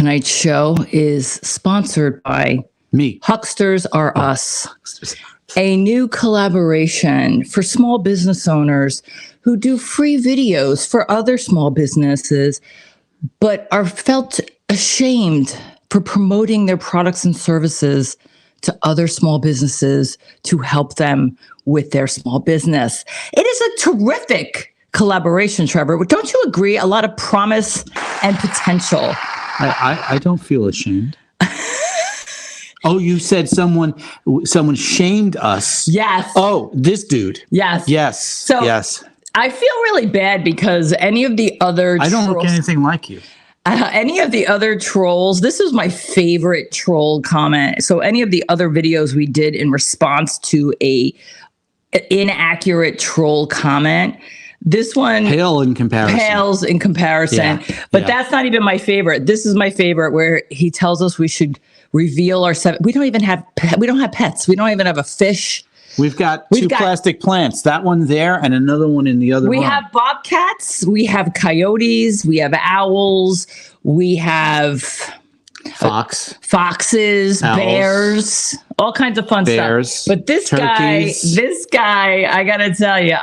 Tonight's show is sponsored by me. Hucksters R Us, a new collaboration for small business owners who do free videos for other small businesses, but are felt ashamed for promoting their products and services to other small businesses to help them with their small business. It is a terrific collaboration, Trevor. Don't you agree? A lot of promise and potential. I don't feel ashamed. Oh, you said someone shamed us. Yes. Oh, this dude. Yes. Yes. So yes. I feel really bad because any of the other I don't look anything like you. Any of the other trolls, this is my favorite troll comment. So any of the other videos we did in response to a inaccurate troll comment, this one pales in comparison. But that's not even my favorite. This is my favorite, where he tells us we should reveal our we don't have pets. We don't even have a fish. We've got two plastic plants. That one there and another one in the other room. We have bobcats. We have coyotes. We have owls. We have foxes, owls, bears, all kinds of fun stuff. But this guy, I got to tell you,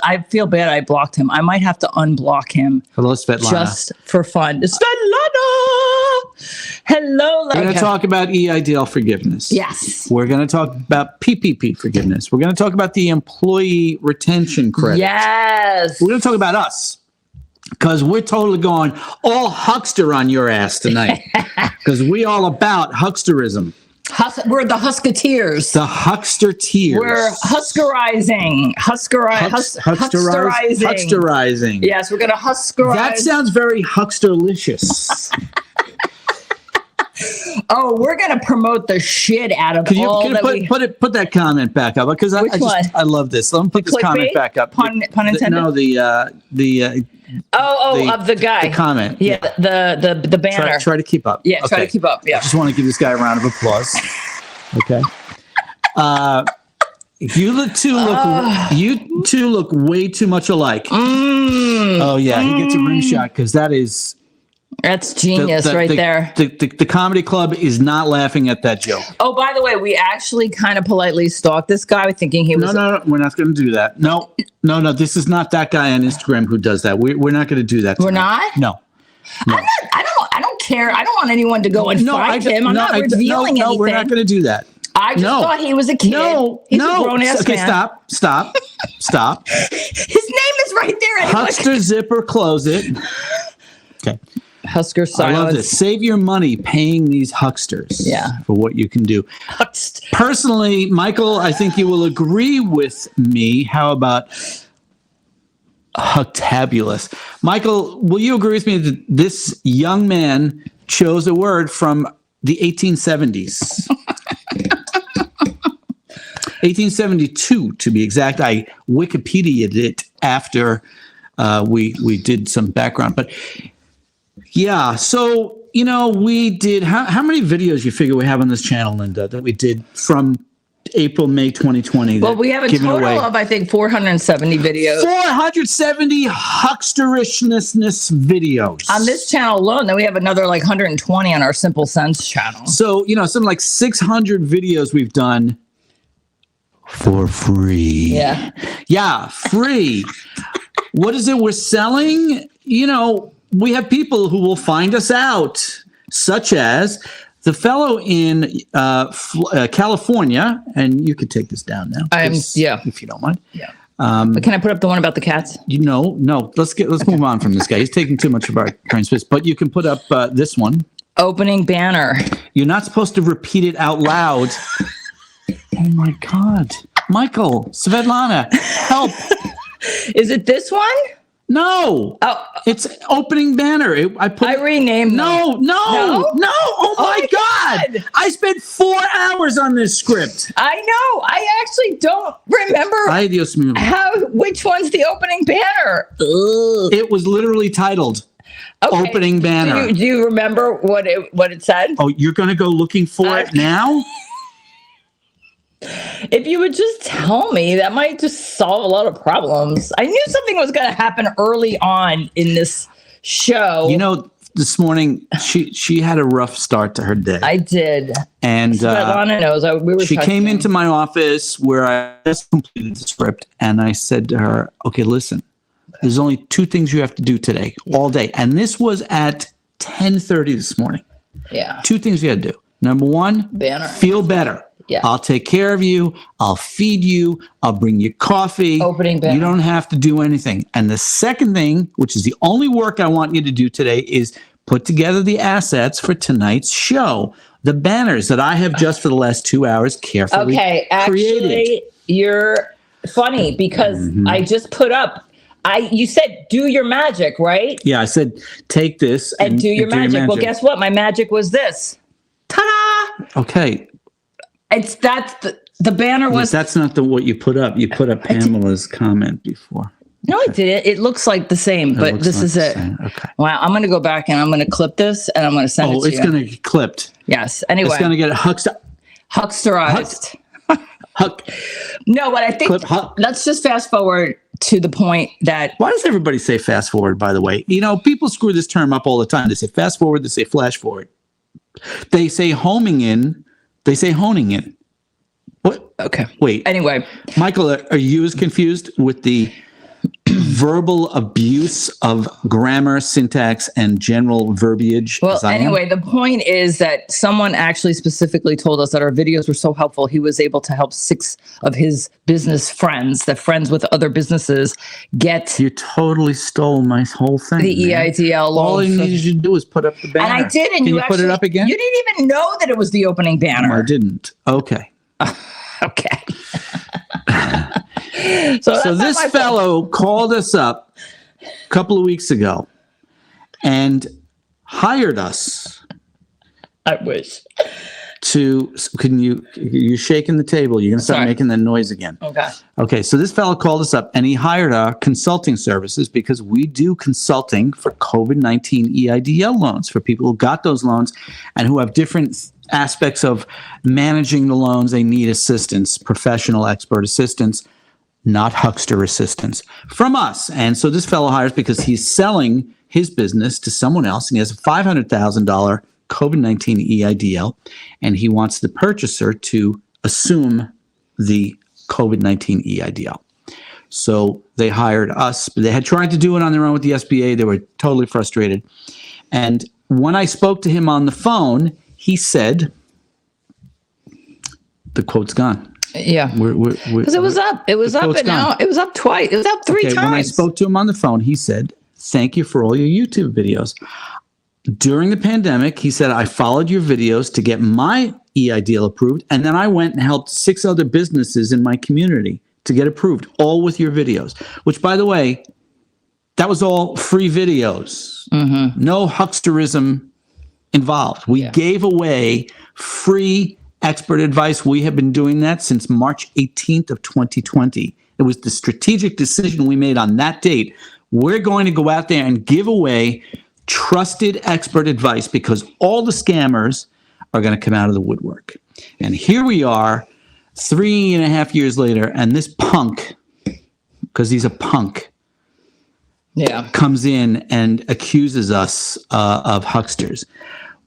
I feel bad I blocked him. I might have to unblock him. Hello, Svetlana. Just for fun. Svetlana! Hello. We're going to talk about EIDL forgiveness. Yes. We're going to talk about PPP forgiveness. We're going to talk about the employee retention credit. Yes. We're going to talk about us, because we're totally going all huckster on your ass tonight, because we all about hucksterism. We're the Husketeers. The Huckster-teers. We're Huskerizing. Hucksterizing. Yes, we're going to Huskerize. That sounds very Hucksterlicious. Oh, we're going to promote the shit out of Put that comment back up, because I love this. Let me put this comment back up. Pun intended. No, of the guy. The comment. Yeah, the banner. Try to keep up. Yeah, try to keep up. Yeah. I just want to give this guy a round of applause. Okay. You two look way too much alike. Oh yeah, he gets a rim shot, because that's genius there. The comedy club is not laughing at that joke. Oh, by the way, we actually kind of politely stalked this guy, thinking he was. No, we're not going to do that. No. This is not that guy on Instagram who does that. We're not going to do that. We're not. No. I don't care. I don't want anyone to go and find him. I'm not revealing anything. No, we're not going to do that. I just thought he was a kid. He's a grown-ass man. Stop. His name is right there. Anyway. Huckster zipper, close it. Okay. Husker silence. I love this. Save your money paying these hucksters for what you can do. Personally, Michael, I think you will agree with me. How about hucktabulous? Michael, will you agree with me that this young man chose a word from the 1870s? 1872, to be exact. I Wikipedia'd it after we did some background, but. Yeah, so, we did, how many videos you figure we have on this channel, Linda, that we did from April, May 2020? Well, we have a total of, I think, 470 videos. 470 hucksterishness videos. On this channel alone, then we have another 120 on our Simple Sense channel. So, something like 600 videos we've done for free. Yeah. Yeah, free. What is it we're selling? We have people who will find us out, such as the fellow in California, and you could take this down now. If you don't mind. Yeah. But can I put up the one about the cats? No. Let's move on from this guy. He's taking too much of our brain space. But you can put up this one. Opening banner. You're not supposed to repeat it out loud. Oh my God, Michael, Svetlana, help! Is it this one? No. Oh, it's opening banner. I renamed them. No. Oh my God. I spent 4 hours on this script. I know. I actually don't remember which one's the opening banner. Ugh. It was literally titled Opening Banner. Do you remember what it said? Oh, you're going to go looking for it now? If you would just tell me, that might just solve a lot of problems. I knew something was going to happen early on in this show. this morning, she had a rough start to her day. I did. And Svetlana knows. She came into my office where I just completed the script, and I said to her, okay, listen, there's only two things you have to do today, all day. And this was at 10:30 this morning. Yeah. Two things you had to do. Number one, banner. Feel better. Yeah. I'll take care of you. I'll feed you. I'll bring you coffee. Opening banner. You don't have to do anything. And the second thing, which is the only work I want you to do today, is put together the assets for tonight's show. The banners that I have just for the last 2 hours carefully created. Actually, you're funny because I just put up. You said do your magic, right? Yeah, I said take this and do your magic. Well, guess what? My magic was this. Ta-da! Okay. That's the banner was. That's not what you put up. You put up Pamela's comment before. No, I didn't. It looks like the same, but this is it. Okay. Wow, I'm going to go back and I'm going to clip this and I'm going to send it to you. Oh, it's going to get clipped. Yes. Anyway. It's going to get Hucksterized. Huck. No, but I think let's just fast forward to the point that. Why does everybody say fast forward, by the way? You know, people screw this term up all the time. They say fast forward, they say flash forward. They say homing in, they say honing in. What? Okay. Wait. Anyway. Michael, are you as confused with the verbal abuse of grammar, syntax, and general verbiage? Well, anyway, the point is that someone actually specifically told us that our videos were so helpful. He was able to help 6 of his business friends, the friends with other businesses, get. You totally stole my whole thing. The EIDL loan. All I needed you to do was put up the banner. And I did. And Can you put it up again? You didn't even know that it was the opening banner. No, I didn't. Okay. Okay. So this fellow called us up a couple of weeks ago and hired us. I wish. You're shaking the table. You're going to start making that noise again. Okay. Okay. So this fellow called us up and he hired our consulting services because we do consulting for COVID-19 EIDL loans for people who got those loans and who have different aspects of managing the loans. They need assistance, professional expert assistance, not huckster assistance from us. And so this fellow hires because he's selling his business to someone else and he has a $500,000 COVID-19 EIDL and he wants the purchaser to assume the COVID-19 EIDL. So they hired us. They had tried to do it on their own with the SBA. They were totally frustrated. And when I spoke to him on the phone, he said, the quote's gone. Yeah. Because it was up. It was up and now it was up twice. It was up 3 times. When I spoke to him on the phone, he said, thank you for all your YouTube videos. During the pandemic, he said, I followed your videos to get my EIDL approved. And then I went and helped 6 other businesses in my community to get approved, all with your videos, which, by the way, that was all free videos. Mm-hmm. No hucksterism involved. We gave away free expert advice. We have been doing that since March 18th of 2020. It was the strategic decision we made on that date. We're going to go out there and give away trusted expert advice because all the scammers are going to come out of the woodwork. And here we are 3.5 years later, and this punk, because he's a punk, comes in and accuses us of hucksters,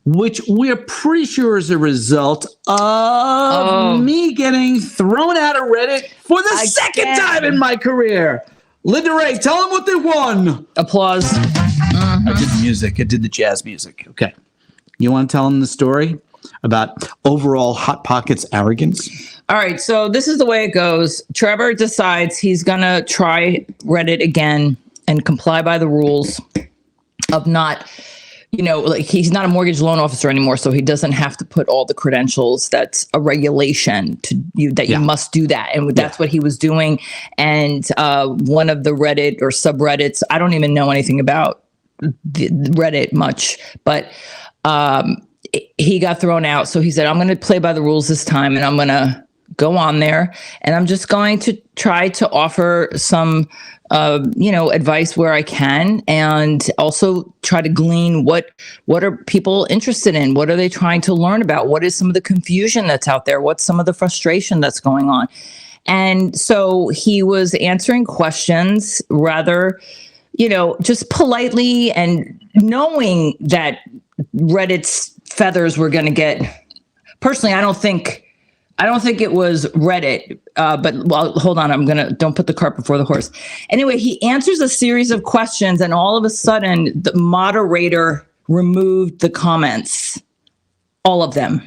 which we're pretty sure is a result of me getting thrown out of Reddit for the second time in my career. Linda Ray, tell them what they won. Applause. I did the music. I did the jazz music. Okay. You want to tell them the story about overall Hot Pocket's arrogance? All right. So this is the way it goes. Trevor decides he's going to try Reddit again and comply by the rules of not, like he's not a mortgage loan officer anymore. So he doesn't have to put all the credentials. That's a regulation to you that you must do that. And that's what he was doing. And one of the Reddit or subreddits, I don't even know anything about Reddit much, but he got thrown out. So he said, I'm going to play by the rules this time and I'm going to go on there and I'm just going to try to offer some, advice where I can and also try to glean what are people interested in? What are they trying to learn about? What is some of the confusion that's out there? What's some of the frustration that's going on? And so he was answering questions rather just politely and knowing that Reddit's feathers were going to get. Personally, I don't think it was Reddit. But hold on, don't put the cart before the horse. Anyway, he answers a series of questions, and all of a sudden, the moderator removed the comments, all of them.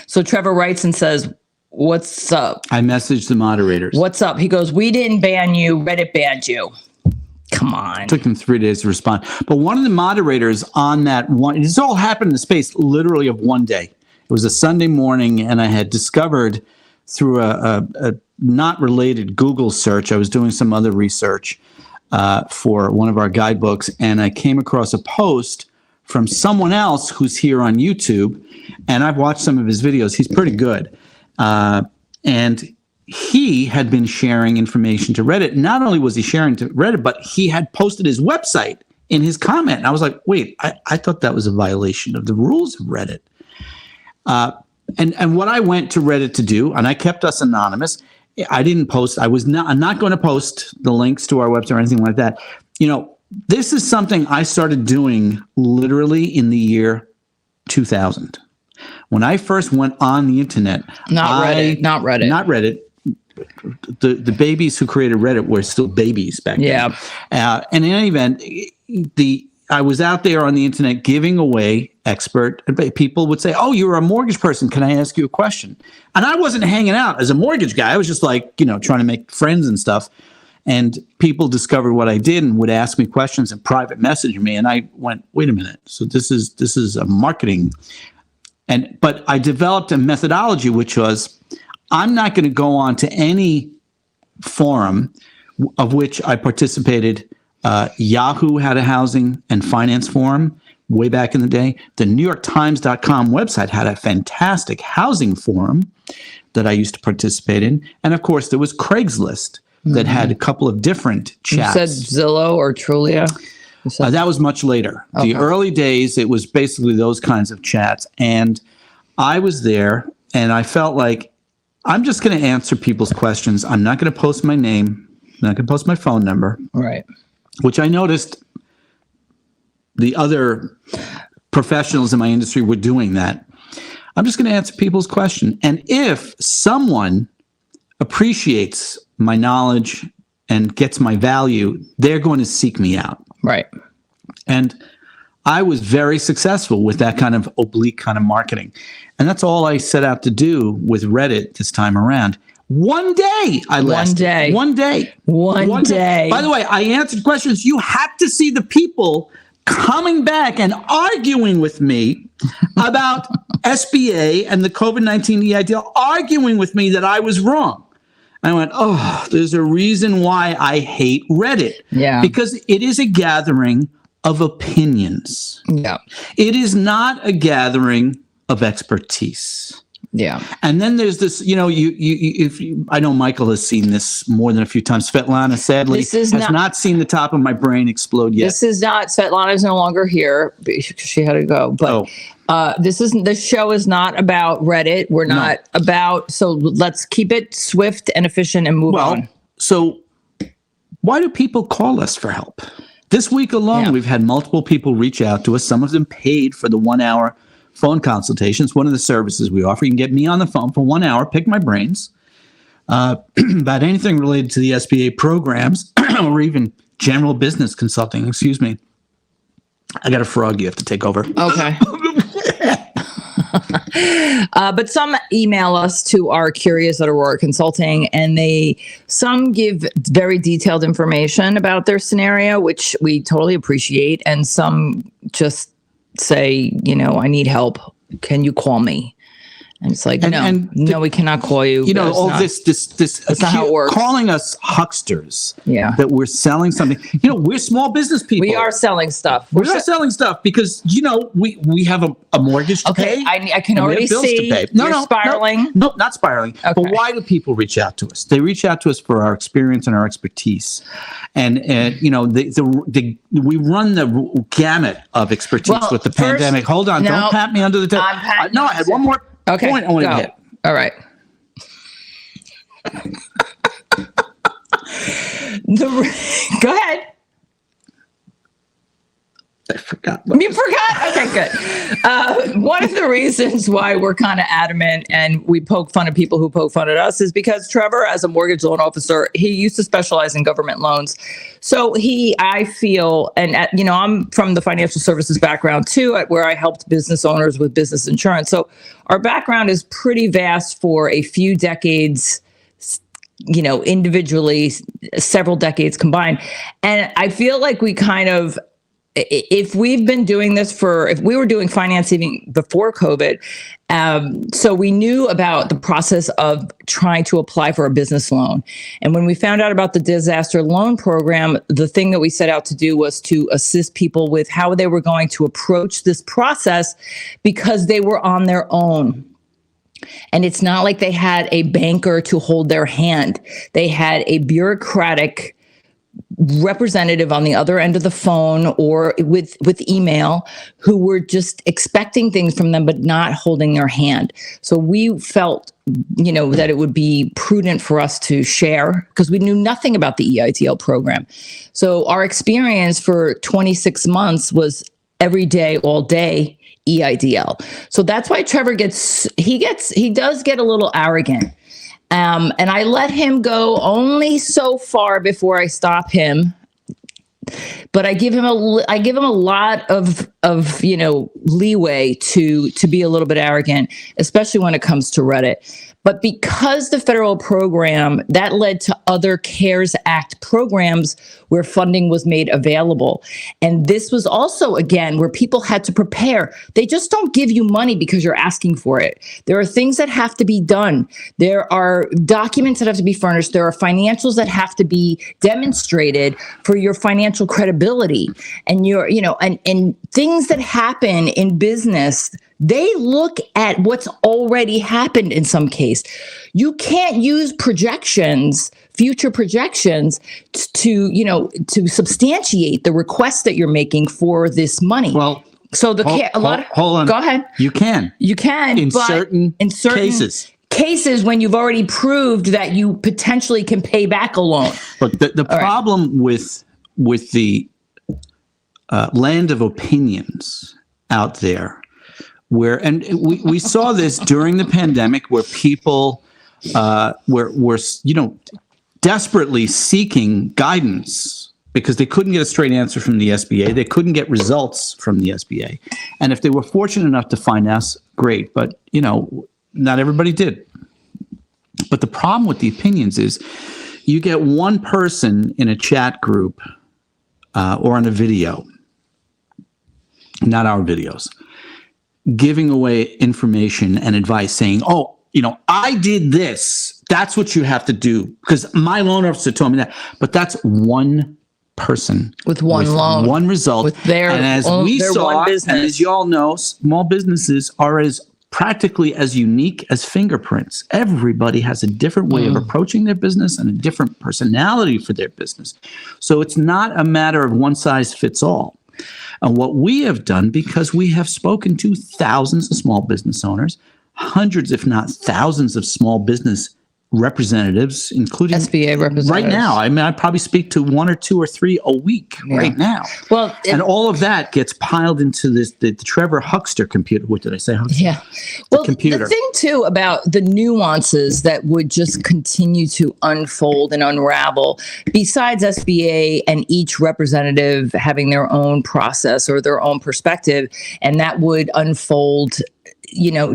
So Trevor writes and says, "What's up?" I messaged the moderators. "What's up?" He goes, "We didn't ban you. Reddit banned you." Come on. It took them 3 days to respond. But one of the moderators on that one, this all happened in the space literally of one day. It was a Sunday morning, and I had discovered through a not related Google search, I was doing some other research for one of our guidebooks, and I came across a post from someone else who's here on YouTube, and I've watched some of his videos. He's pretty good. And he had been sharing information to Reddit. Not only was he sharing to Reddit, but he had posted his website in his comment. And I was like, wait, I thought that was a violation of the rules of Reddit. And what I went to Reddit to do, and I kept us anonymous. I didn't post. I'm not going to post the links to our website or anything like that. This is something I started doing literally in the year 2000. When I first went on the internet, not Reddit. The babies who created Reddit were still babies back then. And in any event, I was out there on the internet giving away expert. People would say, "Oh, you're a mortgage person. Can I ask you a question?" And I wasn't hanging out as a mortgage guy. I was just like, trying to make friends and stuff. And people discovered what I did and would ask me questions and private message me. And I went, wait a minute. So this is a marketing. But I developed a methodology, which was, I'm not going to go on to any forum of which I participated. Yahoo had a housing and finance forum way back in the day. The NewYorkTimes.com website had a fantastic housing forum that I used to participate in. And of course, there was Craigslist that had a couple of different chats. You said Zillow or Trulia? That was much later. Okay. The early days, it was basically those kinds of chats. And I was there, and I felt like, I'm just going to answer people's questions. I'm not going to post my name. I'm not going to post my phone number. Right. Which I noticed the other professionals in my industry were doing that. I'm just going to answer people's question. And if someone appreciates my knowledge and gets my value, they're going to seek me out. Right. And I was very successful with that kind of oblique kind of marketing. And that's all I set out to do with Reddit this time around. One day I lasted. One day. By the way, I answered questions. You had to see the people coming back and arguing with me about SBA and the COVID-19 EIDL, arguing with me that I was wrong. I went, there's a reason why I hate Reddit. Yeah. Because it is a gathering of opinions. Yeah. It is not a gathering of expertise. Yeah. And then there's this, I know Michael has seen this more than a few times. Svetlana, sadly, has not seen the top of my brain explode yet. This is not, Svetlana's no longer here because she had to go. But this show is not about Reddit. We're not about, so let's keep it swift and efficient and move on. So why do people call us for help? This week alone, we've had multiple people reach out to us. Some of them paid for the 1 hour phone consultations. One of the services we offer. You can get me on the phone for 1 hour, pick my brains about anything related to the SBA programs or even general business consulting. Excuse me. I got a frog you have to take over. Okay. But some email us to our curious at Aurora Consulting, and some give very detailed information about their scenario, which we totally appreciate. And some just say, I need help. Can you call me? And it's like, no, we cannot call you. This that's not how it works. Calling us hucksters. Yeah. That we're selling something. We're small business people. We are selling stuff. We're selling stuff because, we have a mortgage to pay. I can already see you're spiraling. No, not spiraling. Okay. But why do people reach out to us? They reach out to us for our experience and our expertise. And we run the gamut of expertise with the pandemic. Hold on. Don't pat me under the table. I had one more point I want to hit. All right. Go ahead. I forgot. You forgot? Okay, good. One of the reasons why we're kind of adamant and we poke fun at people who poke fun at us is because Trevor, as a mortgage loan officer, he used to specialize in government loans. So I feel, and I'm from the financial services background too, where I helped business owners with business insurance. So our background is pretty vast for a few decades, individually, several decades combined. And I feel like we kind of, if we've been doing this if we were doing financing before COVID, so we knew about the process of trying to apply for a business loan. And when we found out about the disaster loan program, the thing that we set out to do was to assist people with how they were going to approach this process because they were on their own. And it's not like they had a banker to hold their hand. They had a bureaucratic representative on the other end of the phone or with email who were just expecting things from them, but not holding their hand. So we felt, that it would be prudent for us to share because we knew nothing about the EIDL program. So our experience for 26 months was every day, all day EIDL. So that's why Trevor he does get a little arrogant. And I let him go only so far before I stop him. But I give him a lot of leeway to be a little bit arrogant, especially when it comes to Reddit. But because the federal program, that led to other CARES Act programs where funding was made available. And this was also, again, where people had to prepare. They just don't give you money because you're asking for it. There are things that have to be done. There are documents that have to be furnished. There are financials that have to be demonstrated for your financial credibility. And and things that happen in business, they look at what's already happened in some case. You can't use future projections to substantiate the request that you're making for this money. Well, so hold on. Go ahead. You can in certain cases when you've already proved that you potentially can pay back a loan. Look, the problem with the land of opinions out there, and we saw this during the pandemic, where people were desperately seeking guidance because they couldn't get a straight answer from the SBA. They couldn't get results from the SBA, and if they were fortunate enough to find us, great. But not everybody did. But the problem with the opinions is, you get one person in a chat group or on a video, not our videos, giving away information and advice saying, I did this. That's what you have to do because my loan officer told me that. But that's one person with one loan, one result. With and as we saw, and as you all know, small businesses are practically as unique as fingerprints. Everybody has a different way of approaching their business and a different personality for their business. So it's not a matter of one size fits all. And what we have done, because we have spoken to thousands of small business owners, hundreds, if not thousands of small business representatives, including SBA representatives. Right now, I probably speak to 1 or 2 or 3 a week right now. Well, and all of that gets piled into the Trevor Huckster computer. What did I say? Huckster? Yeah. Well, computer. The thing too about the nuances that would just continue to unfold and unravel, besides SBA and each representative having their own process or their own perspective, and that would unfold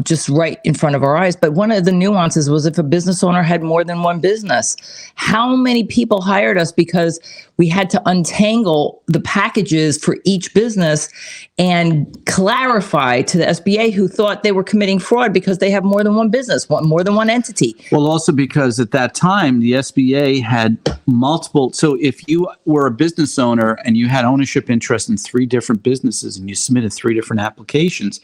just right in front of our eyes. But one of the nuances was if a business owner had more than one business, how many people hired us because we had to untangle the packages for each business and clarify to the SBA who thought they were committing fraud because they have more than one business, more than one entity. Well, also because at that time, the SBA had multiple. So if you were a business owner and you had ownership interest in 3 different businesses and you submitted 3 different applications,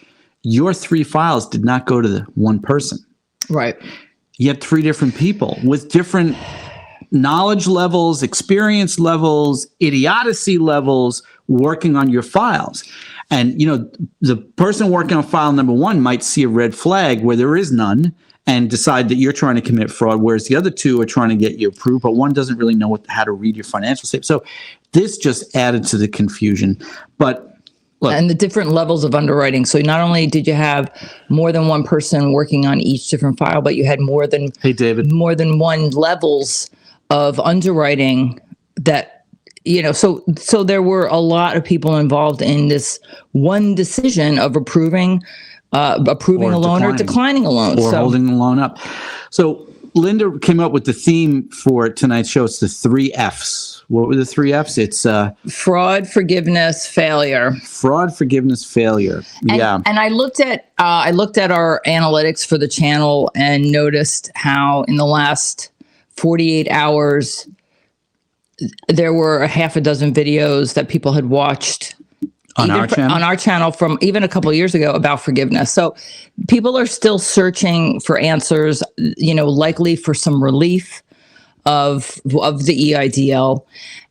your 3 files did not go to the one person. Right. You had 3 different people with different knowledge levels, experience levels, idiocy levels working on your files. And, the person working on file number 1 might see a red flag where there is none and decide that you're trying to commit fraud, whereas the other 2 are trying to get you approved, but one doesn't really know how to read your financial statement. So this just added to the confusion. But and the different levels of underwriting. So not only did you have more than one person working on each different file, but you had more than one levels of underwriting that, so there were a lot of people involved in this one decision of approving a loan or declining a loan. Or holding the loan up. So Linda came up with the theme for tonight's show. It's the 3 Fs. What were the 3 Fs? It's fraud, forgiveness, failure. Fraud, forgiveness, failure. And I looked at our analytics for the channel and noticed how in the last 48 hours there were a half a dozen videos that people had watched on our channel from even a couple of years ago about forgiveness. So people are still searching for answers, likely for some relief of the EIDL.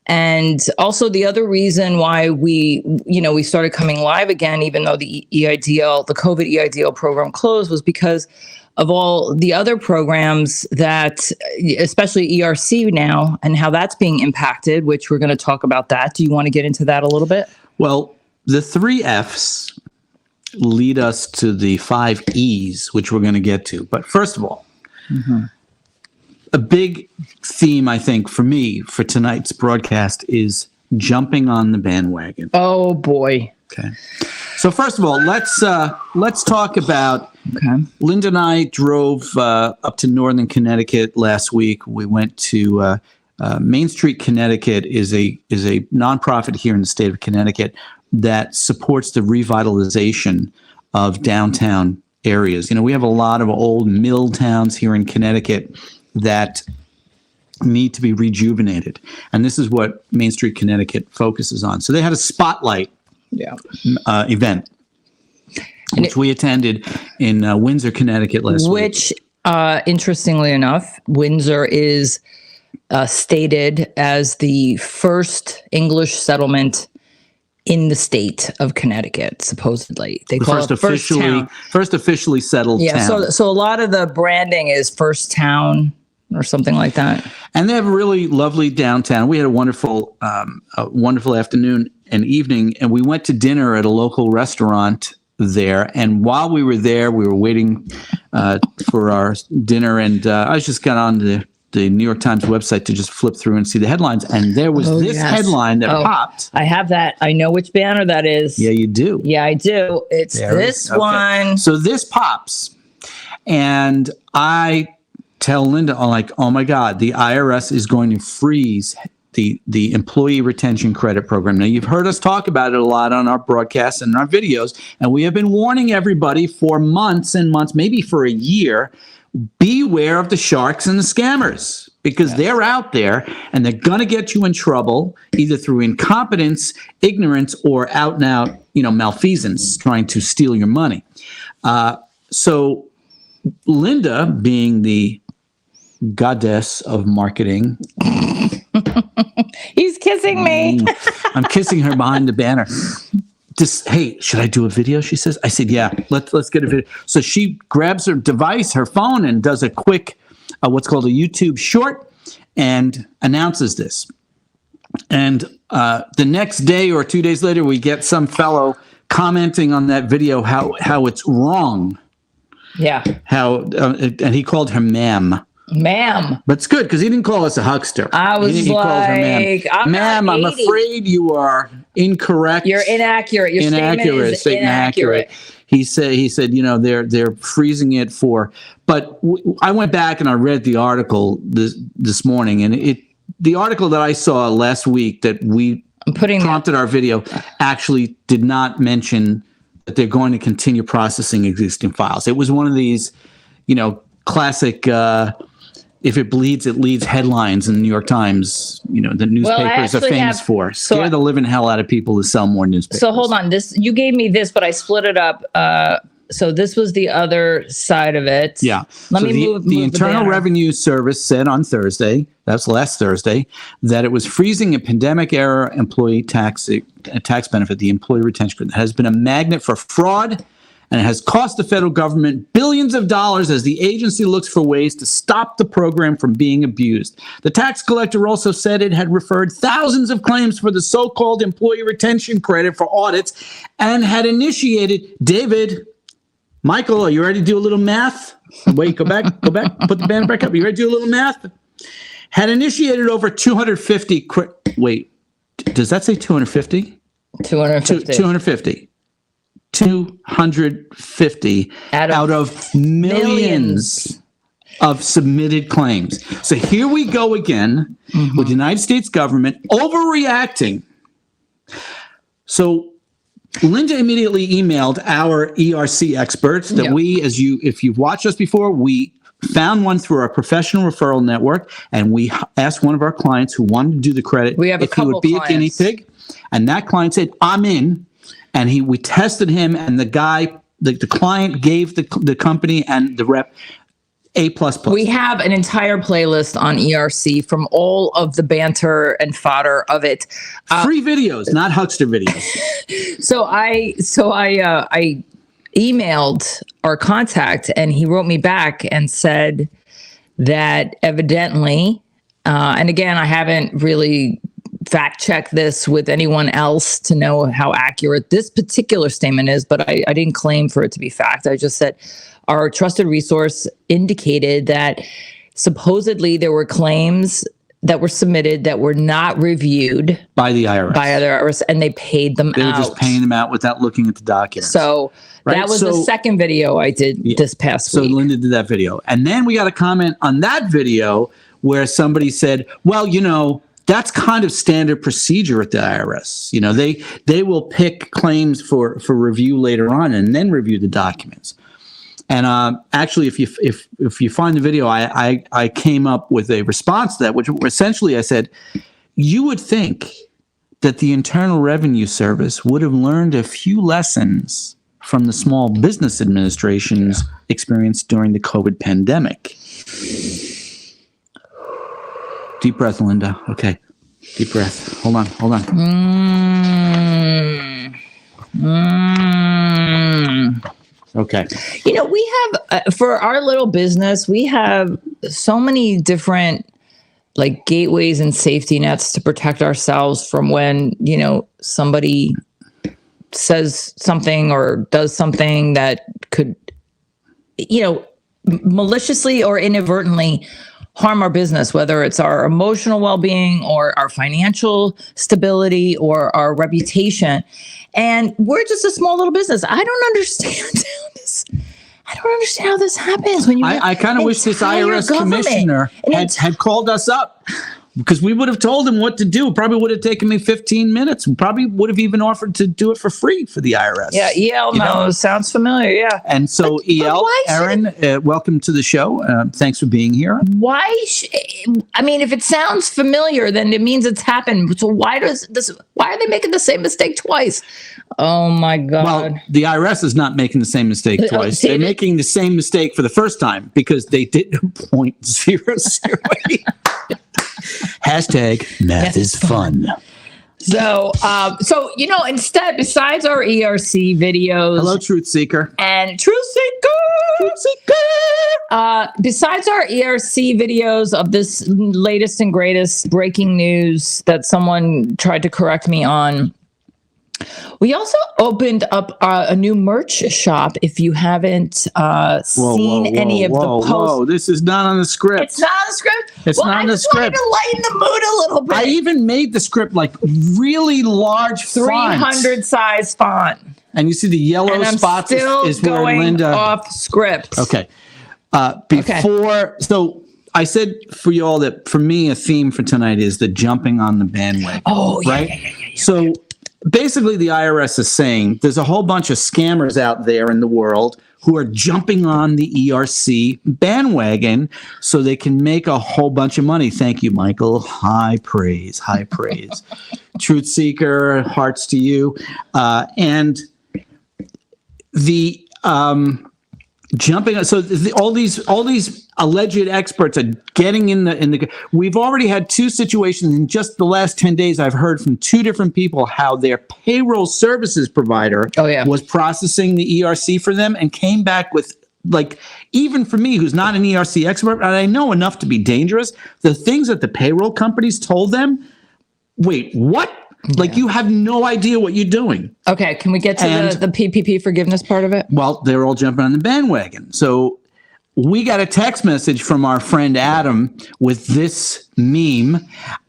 And also the other reason why we started coming live again, even though the COVID EIDL program closed, was because of all the other programs that, especially ERC now, and how that's being impacted, which we're going to talk about that. Do you want to get into that a little bit? Well, the 3 Fs lead us to the 5 Es, which we're going to get to. But first of all, a big theme, I think, for me for tonight's broadcast is jumping on the bandwagon. Oh, boy. Okay. So first of all, let's talk about. Okay. Linda and I drove up to Northern Connecticut last week. We went to Main Street Connecticut is a nonprofit here in the state of Connecticut that supports the revitalization of downtown areas. We have a lot of old mill towns here in Connecticut that need to be rejuvenated, and this is what Main Street Connecticut focuses on. So they had a spotlight event, which we attended in Windsor, Connecticut last week. Which, interestingly enough, Windsor is stated as the first English settlement in the state of Connecticut, supposedly. They call it first officially settled town. So a lot of the branding is first town or something like that. And they have a really lovely downtown. We had a wonderful afternoon and evening, and we went to dinner at a local restaurant there. And while we were there, we were waiting for our dinner, and I just got on the New York Times website to just flip through and see the headlines, and there was headline that popped. I have that. I know which banner that is. Yeah, you do. Yeah, I do. It's this one. So this pops, and I tell Linda, I'm like, oh my God, the IRS is going to freeze the employee retention credit program. Now, you've heard us talk about it a lot on our broadcasts and our videos, and we have been warning everybody for months and months, maybe for a year, beware of the sharks and the scammers, because they're out there and they're going to get you in trouble either through incompetence, ignorance, or out and out, malfeasance trying to steal your money. So Linda, being the goddess of marketing, he's kissing me. I'm kissing her behind the banner. Just, hey, should I do a video? She says. I said, yeah, let's get a video. So she grabs her device, her phone, and does a quick, what's called a YouTube short, and announces this. And the next day or 2 days later, we get some fellow commenting on that video how it's wrong. Yeah. And he called her ma'am. Ma'am. But it's good because he didn't call us a huckster. I was he called her ma'am. Ma'am, I'm afraid you are incorrect. You're inaccurate. Your statement is inaccurate. He said, they're freezing it for. But I went back and I read the article this morning, and the article that I saw last week that we prompted our video actually did not mention that they're going to continue processing existing files. It was one of these, classic. If it bleeds, it leads headlines in the New York Times, the newspapers are famous for. Scare the living hell out of people to sell more newspapers. So hold on. You gave me this, but I split it up. So this was the other side of it. Yeah. Let me move the Internal Revenue Service said on Thursday, that's last Thursday, that it was freezing a pandemic-era employee tax benefit, the employee retention credit, has been a magnet for fraud and it has cost the federal government billions of dollars as the agency looks for ways to stop the program from being abused. The tax collector also said it had referred thousands of claims for the so-called employee retention credit for audits and had initiated, David, Michael, are you ready to do a little math? Wait, go back, put the banner back up. You ready to do a little math? Had initiated over 250, wait, does that say 250? 250. 250 out of millions of submitted claims. So here we go again with the United States government overreacting. So Linda immediately emailed our ERC experts that if you've watched us before, we found one through our professional referral network, and we asked one of our clients who wanted to do the credit we have if he would be a guinea pig. And that client said, I'm in. And we tested him, and the guy, the client gave the company and the rep A++. We have an entire playlist on ERC from all of the banter and fodder of it. Free videos, not Huckster videos. So I emailed our contact, and he wrote me back and said that evidently, and again, I haven't really fact check this with anyone else to know how accurate this particular statement is, but I didn't claim for it to be fact. I just said our trusted resource indicated that supposedly there were claims that were submitted that were not reviewed by the IRS. And they paid them out. They were just paying them out without looking at the documents. So that was the second video I did this past week. So Linda did that video. And then we got a comment on that video where somebody said, well, that's kind of standard procedure at the IRS. They will pick claims for review later on and then review the documents. And actually, if you find the video, I came up with a response to that, which essentially I said, you would think that the Internal Revenue Service would have learned a few lessons from the Small Business Administration's experience during the COVID pandemic. Deep breath, Linda. Okay. Deep breath. Hold on. Okay. We have, for our little business, we have so many different gateways and safety nets to protect ourselves from when, somebody says something or does something that could, maliciously or inadvertently harm our business, whether it's our emotional well-being or our financial stability or our reputation. And we're just a small little business. I don't understand how this happens. When I kind of wish this IRS commissioner had called us up, because we would have told him what to do. It probably would have taken me 15 minutes. We probably would have even offered to do it for free for the IRS. Yeah, EL sounds familiar. Yeah. And so EL, Aaron, welcome to the show. Thanks for being here. If it sounds familiar, then it means it's happened. So why are they making the same mistake twice? Oh my God. Well, the IRS is not making the same mistake twice. They're making the same mistake for the first time because they did 0.008. Hashtag math is fun. So, instead, besides our ERC videos. Hello, Truth Seeker. And Truth Seeker. Besides our ERC videos of this latest and greatest breaking news that someone tried to correct me on, we also opened up a new merch shop. If you haven't seen any of the posts. Whoa, this is not on the script. It's not on the script? It's not on the script. I just wanted to lighten the mood a little bit. I even made the script really large 300 size font. And you see the yellow spots is where Linda. Off script. Okay. So I said for you all that for me, a theme for tonight is the jumping on the bandwagon. Oh, yeah. Right? Yeah. So basically, the IRS is saying there's a whole bunch of scammers out there in the world who are jumping on the ERC bandwagon so they can make a whole bunch of money. Thank you, Michael. High praise. Truth Seeker, hearts to you. And the jumping. So all these alleged experts are getting in the. We've already had 2 situations in just the last 10 days. I've heard from 2 different people how their payroll services provider was processing the ERC for them and came back with, like, even for me, who's not an ERC expert, and I know enough to be dangerous, the things that the payroll companies told them, wait, what? Like, you have no idea what you're doing. Okay, can we get to the PPP forgiveness part of it? Well, they're all jumping on the bandwagon. So we got a text message from our friend Adam with this meme.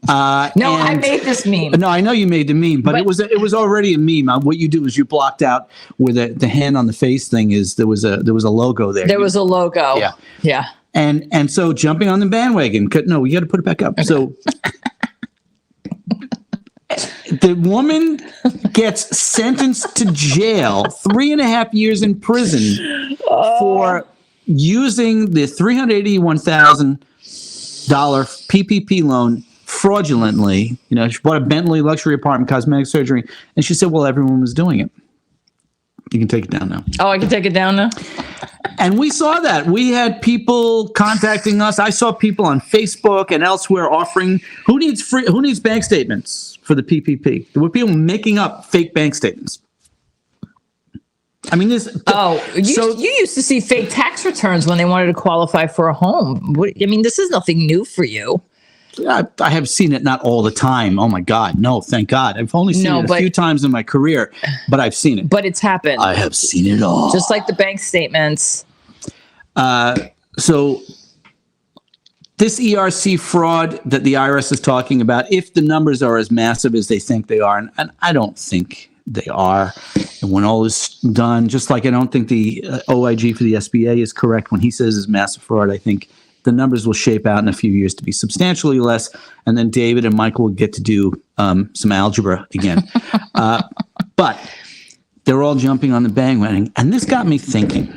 I made this meme. No, I know you made the meme, but it was already a meme. What you do is you blocked out where the hand on the face thing is. There was a logo there. There was a logo. Yeah. And so jumping on the bandwagon. No, we got to put it back up. Okay. So the woman gets sentenced to jail, 3.5 years in prison for using the $381,000 PPP loan fraudulently. You know, she bought a Bentley luxury apartment, cosmetic surgery, and she said, well, everyone was doing it. You can take it down now. Oh, I can take it down now? And we saw that. We had people contacting us. I saw people on Facebook and elsewhere offering, who needs bank statements for the PPP? There were people making up fake bank statements. I mean, you used to see fake tax returns when they wanted to qualify for a home. I mean, this is nothing new for you. I have seen it, not all the time. Oh my God, no, thank God. I've only seen it a few times in my career, but I've seen it. But it's happened. I have seen it all. Just like the bank statements. So this ERC fraud that the IRS is talking about, if the numbers are as massive as they think they are, and I don't think they are, and when all is done, just like I don't think the OIG for the SBA is correct when he says it's massive fraud, I think the numbers will shape out in a few years to be substantially less, and then David and Michael will get to do some algebra again. But they're all jumping on the bandwagon, and this got me thinking.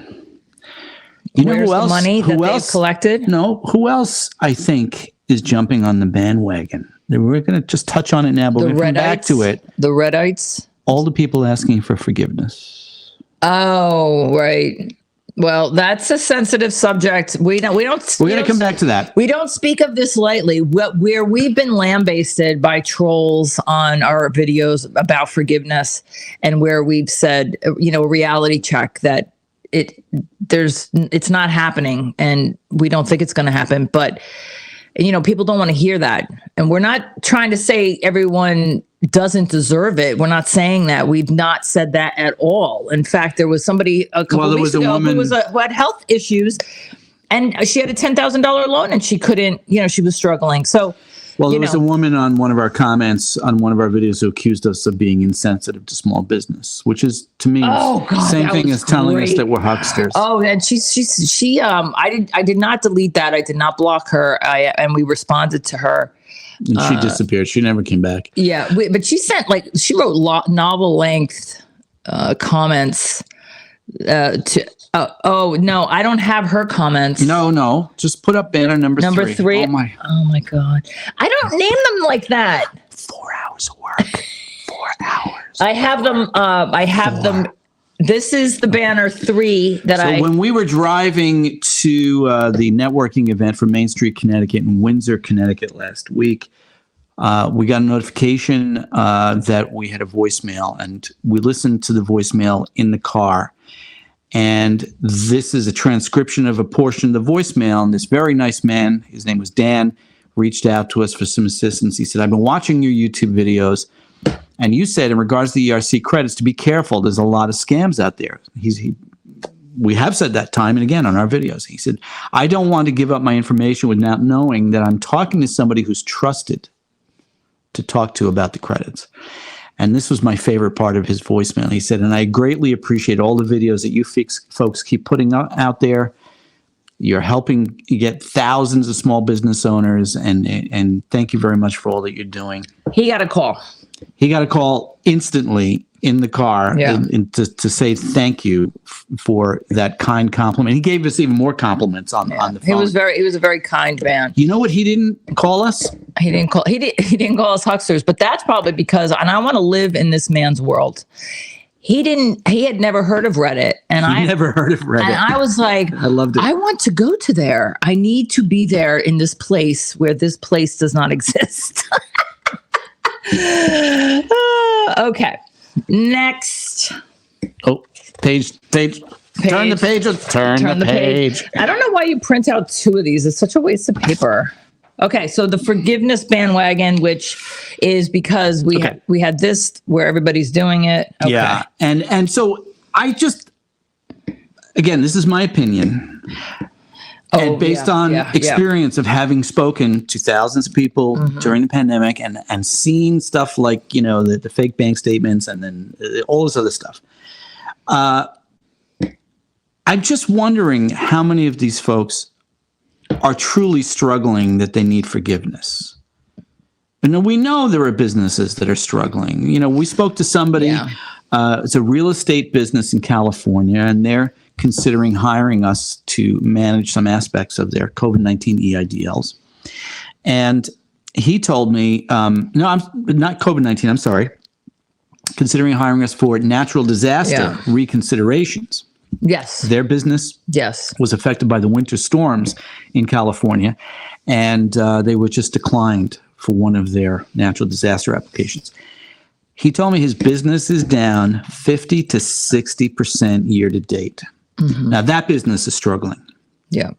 You know who else? The money that they've collected? No, who else I think is jumping on the bandwagon? We're going to just touch on it now, but we're going to come back to it. The Redites? All the people asking for forgiveness. Oh, right. Well, that's a sensitive subject. We're going to come back to that. We don't speak of this lightly. Where we've been lambasted by trolls on our videos about forgiveness, and where we've said, a reality check that it's not happening, and we don't think it's going to happen. But people don't want to hear that, and we're not trying to say everyone doesn't deserve it. We're not saying that. We've not said that at all. In fact, there was somebody a couple weeks ago who had health issues, and she had a $10,000 loan, and she couldn't. She was struggling. So. Well, there was a woman on one of our comments on one of our videos who accused us of being insensitive to small buess, which is, to me, same thing as telling us that we're hucksters. Oh, and I did not delete that. I did not block her. And we responded to her. And she disappeared. She never came back. Yeah, but she wrote novel length comments to. Oh no, I don't have her comments. No. Just put up banner number 3. Oh my God. I don't name them like that. 4 hours of work. 4 hours. I have them. This is the banner 3 that when we were driving to the networking event for Main Street, Connecticut in Windsor, Connecticut last week, we got a notification that we had a voicemail, and we listened to the voicemail in the car. And this is a transcription of a portion of the voicemail. And this very nice man, his name was Dan, reached out to us for some assistance. He said, I've been watching your YouTube videos, and you said in regards to the ERC credits to be careful. There's a lot of scams out there. We have said that time and again on our videos. He said, I don't want to give up my information without knowing that I'm talking to somebody who's trusted to talk to about the credits. And this was my favorite part of his voicemail. He said, and I greatly appreciate all the videos that you folks keep putting out there. You're helping get thousands of small business owners, and thank you very much for all that you're doing. He got a call. He got a call instantly in the car to say thank you for that kind compliment. He gave us even more compliments on the phone. He was a very kind man. You know what? He didn't call us. He didn't call us hucksters, but that's probably because, and I want to live in this man's world. he had never heard of Reddit. And I never heard of Reddit. And I was like, I loved it. I want to go to there. I need to be there in this place where this place does not exist. Okay. Next. Oh, page. Turn the page. Turn the page. I don't know why you print out two of these. It's such a waste of paper. Okay, so the forgiveness bandwagon, which is because we had this where everybody's doing it. Okay. Yeah, and so I just, again, this is my opinion, and based on experience of having spoken to thousands of people during the pandemic and seen stuff like the fake bank statements and then all this other stuff. I'm just wondering how many of these folks are truly struggling that they need forgiveness. And we know there are businesses that are struggling. We spoke to somebody, it's a real estate business in California, and they're considering hiring us to manage some aspects of their COVID-19 EIDLs. And he told me, no, I'm not COVID-19, I'm sorry, considering hiring us for natural disaster reconsiderations. Yes. Their business was affected by the winter storms in California, and they were just declined for one of their natural disaster applications. He told me his business is down 50 to 60% year to date. Now, that business is struggling. Yeah.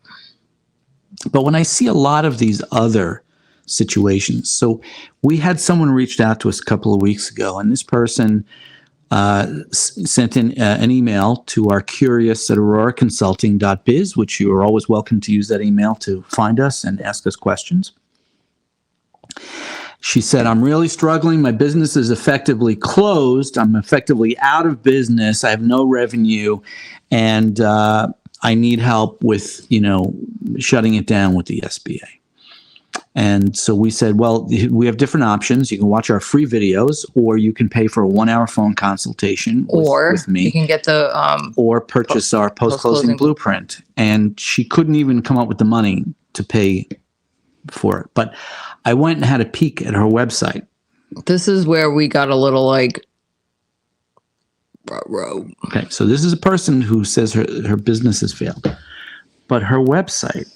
But when I see a lot of these other situations, so we had someone reached out to us a couple of weeks ago, and this person sent in an email to our curious at auroraconsulting.biz, which you are always welcome to use that email to find us and ask us questions. She said, I'm really struggling. My business is effectively closed. I'm effectively out of business. I have no revenue, and I need help with, shutting it down with the SBA. And so we said, well, we have different options. You can watch our free videos, or you can pay for a 1-hour phone consultation with me. You can get the or purchase our post-closing blueprint. And she couldn't even come up with the money to pay for it. But I went and had a peek at her website. This is where we got a little like, okay, so this is a person who says her business has failed. But her website,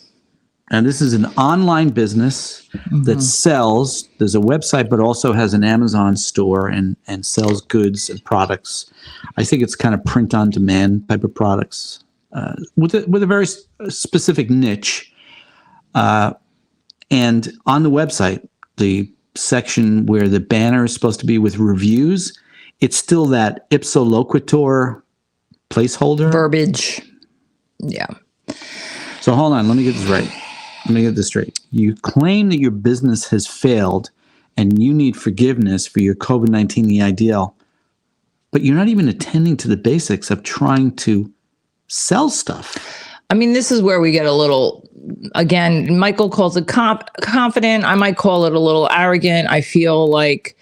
and this is an online business that sells, there's a website, but also has an Amazon store and sells goods and products. I think it's kind of print on demand type of products with a very specific niche. And on the website, the section where the banner is supposed to be with reviews, it's still that ipso loquitur placeholder. Verbiage. Yeah. So hold on, let me get this right. Let me get this straight. You claim that your business has failed and you need forgiveness for your COVID-19 EIDL, but you're not even attending to the basics of trying to sell stuff. I mean, this is where we get a little, again, Michael calls it confident. I might call it a little arrogant. I feel like,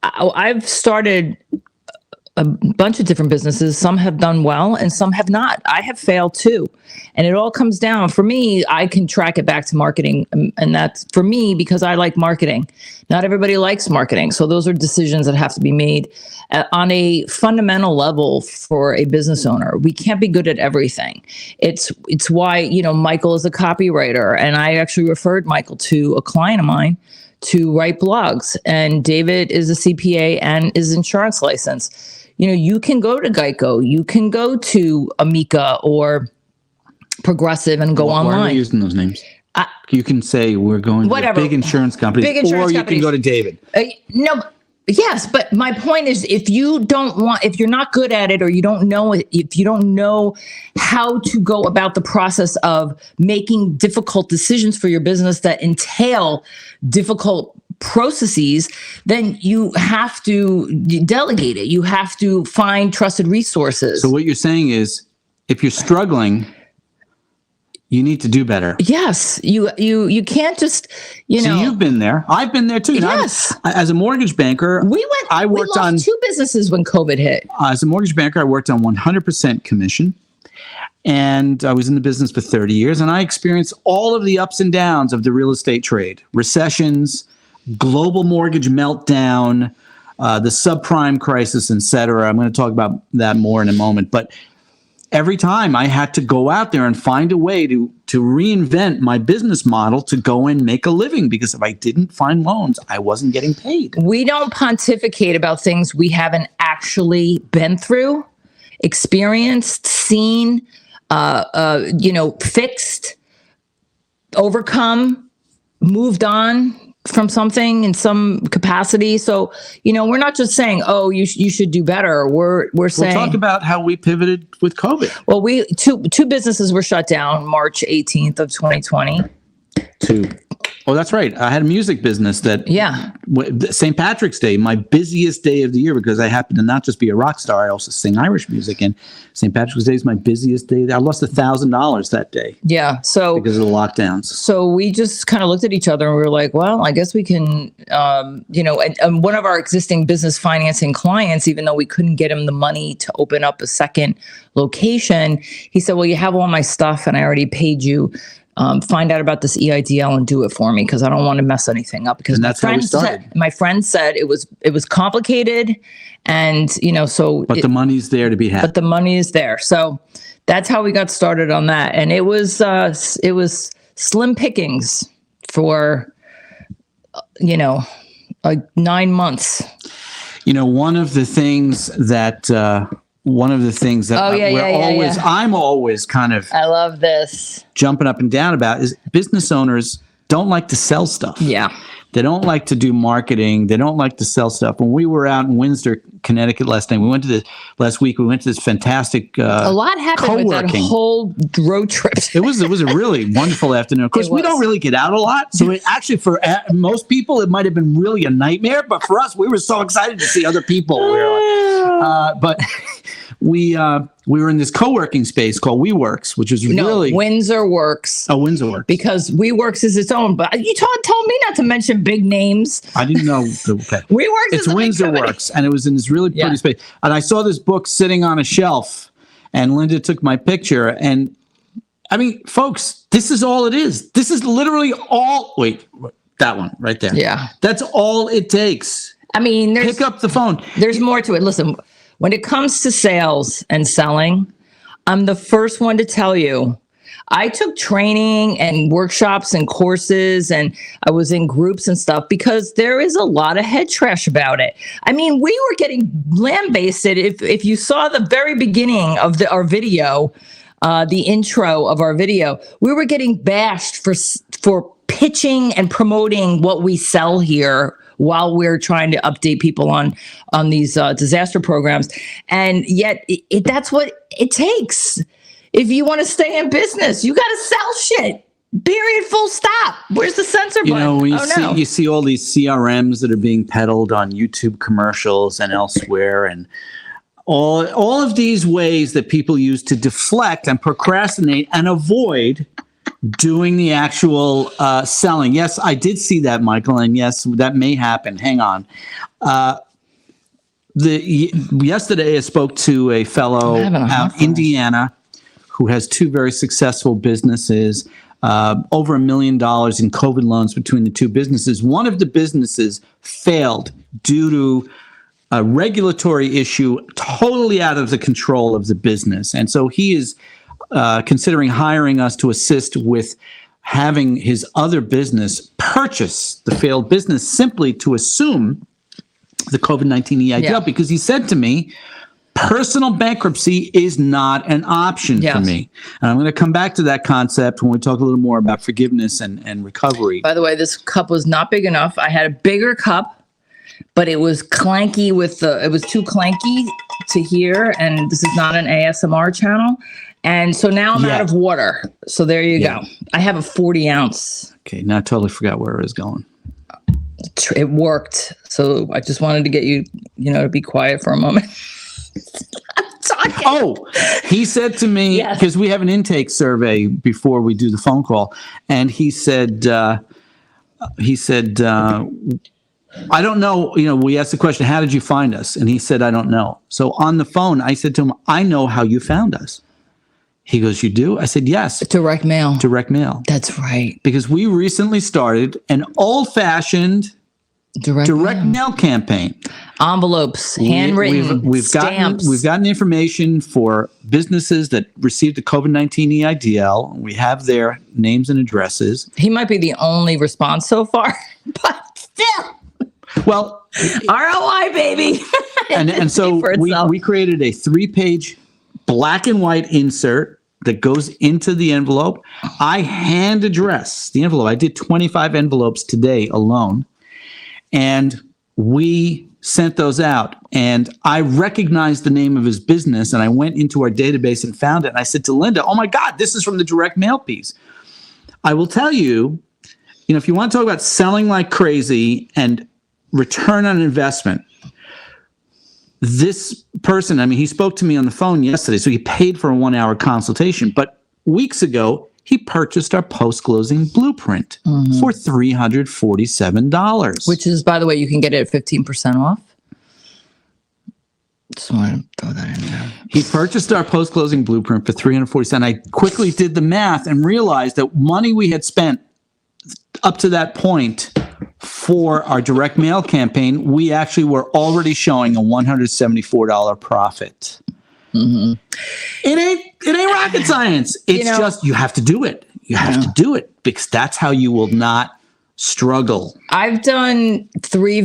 I've started a bunch of different businesses. Some have done well and some have not. I have failed too. And it all comes down, for me, I can track it back to marketing. And that's for me because I like marketing. Not everybody likes marketing. So those are decisions that have to be made on a fundamental level for a business owner. We can't be good at everything. It's why, Michael is a copywriter. And I actually referred Michael to a client of mine to write blogs. And David is a CPA and is insurance licensed. You can go to Geico, you can go to Amica or Progressive and go online. Why are we using those names? You can say we're going to big insurance companies, or you can go to David. No, yes, but my point is, if you're not good at it, or you don't know it, if you don't know how to go about the process of making difficult decisions for your business that entail difficult processes, then you have to delegate it. You have to find trusted resources. So what you're saying is, if you're struggling, you need to do better. Yes, you can't just So you've been there. I've been there too. Yes. As a mortgage banker, we lost on 2 businesses when COVID hit. As a mortgage banker, I worked on 100% commission. And I was in the business for 30 years, and I experienced all of the ups and downs of the real estate trade, recessions, global mortgage meltdown, the subprime crisis, et cetera. I'm going to talk about that more in a moment. But every time I had to go out there and find a way to reinvent my business model to go and make a living, because if I didn't find loans, I wasn't getting paid. We don't pontificate about things we haven't actually been through, experienced, seen, fixed, overcome, moved on from something in some capacity. So, we're not just saying, oh, you should do better. We're saying. We'll talk about how we pivoted with COVID. Well, two businesses were shut down March 18th of 2020. Oh, that's right. I had a music business that, St. Patrick's Day, my busiest day of the year, because I happen to not just be a rock star, I also sing Irish music. And St. Patrick's Day is my busiest day. I lost $1,000 that day. Yeah. So because of the lockdowns. So we just kind of looked at each other and we were like, well, I guess we can, and one of our existing business financing clients, even though we couldn't get him the money to open up a second location, he said, well, you have all my stuff and I already paid you. Find out about this EIDL and do it for me, because I don't want to mess anything up. Because that's how we started. My friend said it was complicated, and But the money's there to be had. But the money is there, so that's how we got started on that, and it was slim pickings for 9 months. One of the things that. I'm always kind of, I love this, jumping up and down about is business owners don't like to sell stuff. Yeah. They don't like to do marketing. They don't like to sell stuff. When we were out in Windsor, Connecticut last week, we went to this fantastic a lot happened with that whole road trip. It was a really wonderful afternoon. Of course, we don't really get out a lot. So it actually, for most people, it might have been really a nightmare. But for us, we were so excited to see other people. But we were in this co-working space called WeWorks, which is really Windsor Works. Oh, Windsor Works. Because WeWorks is its own. But you told me not to mention big names. I didn't know. Okay. WeWorks. It's Windsor Works, and it was in this really pretty space. And I saw this book sitting on a shelf, and Linda took my picture. And I mean, folks, this is all it is. This is literally all. Wait, that one right there. Yeah, that's all it takes. I mean, pick up the phone. There's more to it. Listen. When it comes to sales and selling, I'm the first one to tell you, I took training and workshops and courses, and I was in groups and stuff, because there is a lot of head trash about it. I mean, we were getting lambasted. If you saw the very beginning of our video, the intro of our video, we were getting bashed for pitching and promoting what we sell here, while we're trying to update people on these disaster programs. And yet that's what it takes. If you want to stay in business, you got to sell shit. Period. Full stop. Where's the censor button? When you see all these CRMs that are being peddled on YouTube commercials and elsewhere, and all of these ways that people use to deflect and procrastinate and avoid doing the actual selling. Yes, I did see that, Michael, and yes, that may happen. Hang on. Yesterday, I spoke to a fellow out in Indiana who has two very successful businesses, over $1 million in COVID loans between the two businesses. One of the businesses failed due to a regulatory issue totally out of the control of the business, and so he is considering hiring us to assist with having his other business purchase the failed business simply to assume the COVID-19 EIDL, because he said to me, personal bankruptcy is not an option for me. And I'm going to come back to that concept when we talk a little more about forgiveness and recovery. By the way, this cup was not big enough. I had a bigger cup, but it was clanky it was too clanky to hear. And this is not an ASMR channel. And so now I'm out of water. So there you go. I have a 40 ounce. Okay. Now I totally forgot where I was going. It worked. So I just wanted to get you, to be quiet for a moment. I'm talking. Oh, he said to me, because we have an intake survey before we do the phone call. And he said, I don't know. We asked the question, how did you find us? And he said, I don't know. So on the phone, I said to him, I know how you found us. He goes, you do? I said, yes. Direct mail. Direct mail. That's right. Because we recently started an old-fashioned direct mail campaign. Envelopes, handwritten, We've stamps. gotten information for businesses that received the COVID-19 EIDL. We have their names and addresses. He might be the only response so far, but still. Well, ROI, baby. and so we created a 3-page black and white insert that goes into the envelope. I hand address the envelope. I did 25 envelopes today alone, and we sent those out. And I recognized the name of his business, and I went into our database and found it. And I said to Linda, "Oh my God, this is from the direct mail piece." I will tell you, if you want to talk about selling like crazy and return on investment, this person, he spoke to me on the phone yesterday, so he paid for a 1-hour consultation. But weeks ago, he purchased our post-closing blueprint for $347. Which is, by the way, you can get it at 15% off. Just want to throw that in there. He purchased our post-closing blueprint for $347. I quickly did the math and realized that money we had spent up to that point for our direct mail campaign, we actually were already showing a $174 profit. Mm-hmm. It ain't rocket science. It's just, you have to do it. You have to do it, because that's how you will not struggle. I've done 3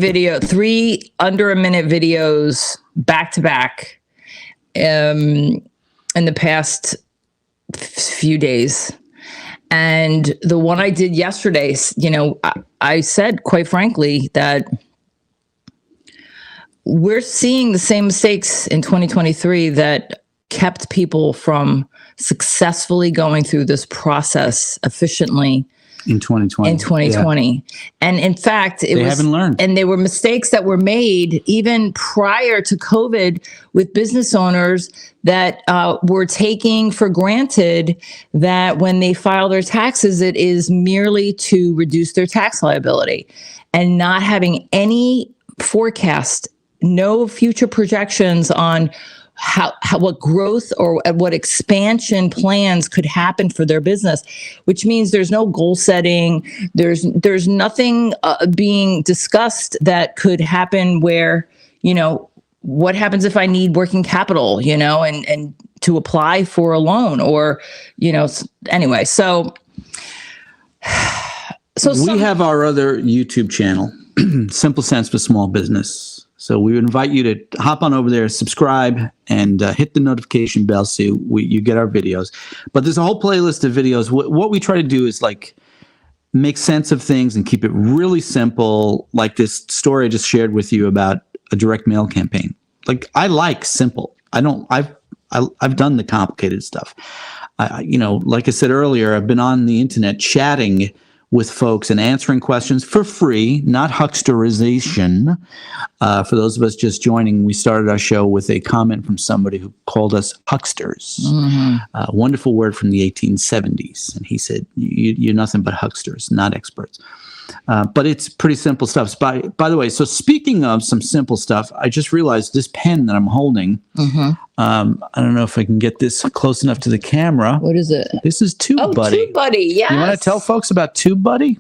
under a minute videos back to back in the past few days. And the one I did yesterday, I said, quite frankly, that we're seeing the same mistakes in 2023 that kept people from successfully going through this process efficiently in 2020. Yeah. And in fact, they haven't learned. And they were mistakes that were made even prior to COVID with business owners that were taking for granted that when they file their taxes, it is merely to reduce their tax liability, and not having any forecast, no future projections on how what growth or what expansion plans could happen for their business, which means there's no goal setting. There's nothing being discussed that could happen where, what happens if I need working capital, and to apply for a loan, or, anyway. So we have our other YouTube channel, Simple Sense for Small Business. So we would invite you to hop on over there, subscribe, and hit the notification bell so you get our videos. But there's a whole playlist of videos. What we try to do is make sense of things and keep it really simple. Like this story I just shared with you about a direct mail campaign. I like simple. I've done the complicated stuff. Like I said earlier, I've been on the internet chatting with folks and answering questions for free, not hucksterization. For those of us just joining, we started our show with a comment from somebody who called us hucksters. Mm-hmm. A wonderful word from the 1870s. And he said, you're nothing but hucksters, not experts. But it's pretty simple stuff. By the way, so speaking of some simple stuff, I just realized this pen that I'm holding, I don't know if I can get this close enough to the camera. What is it? This is TubeBuddy. TubeBuddy, yes. You want to tell folks about TubeBuddy?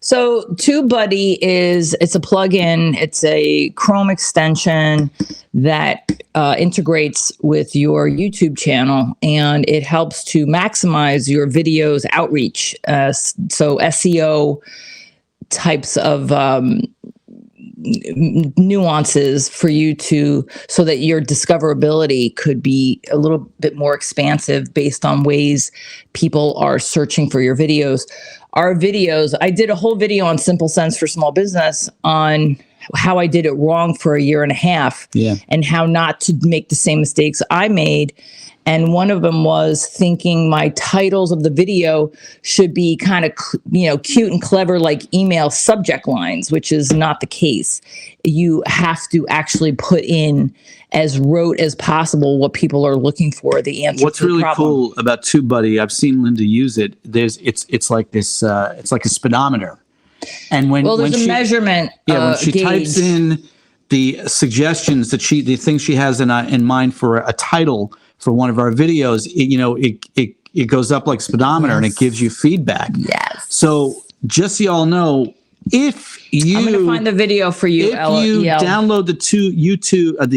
So TubeBuddy it's a plugin. It's a Chrome extension that integrates with your YouTube channel, and it helps to maximize your video's outreach. So SEO types of nuances for you so that your discoverability could be a little bit more expansive based on ways people are searching for your videos. Our videos, I did a whole video on Simple Sense for Small Business on how I did it wrong for a year and a half, and how not to make the same mistakes I made. And one of them was thinking my titles of the video should be kind of, cute and clever, like email subject lines, which is not the case. You have to actually put in as rote as possible what people are looking for, the answer. What's really cool about TubeBuddy, I've seen Linda use it. It's like this. It's like a speedometer. And there's a measurement. When she gauge. types in the suggestions the things she has in mind for a title for one of our videos, it goes up like speedometer, and it gives you feedback. Yes. So just so y'all know, if you, I'm going to find the video for you. if you download the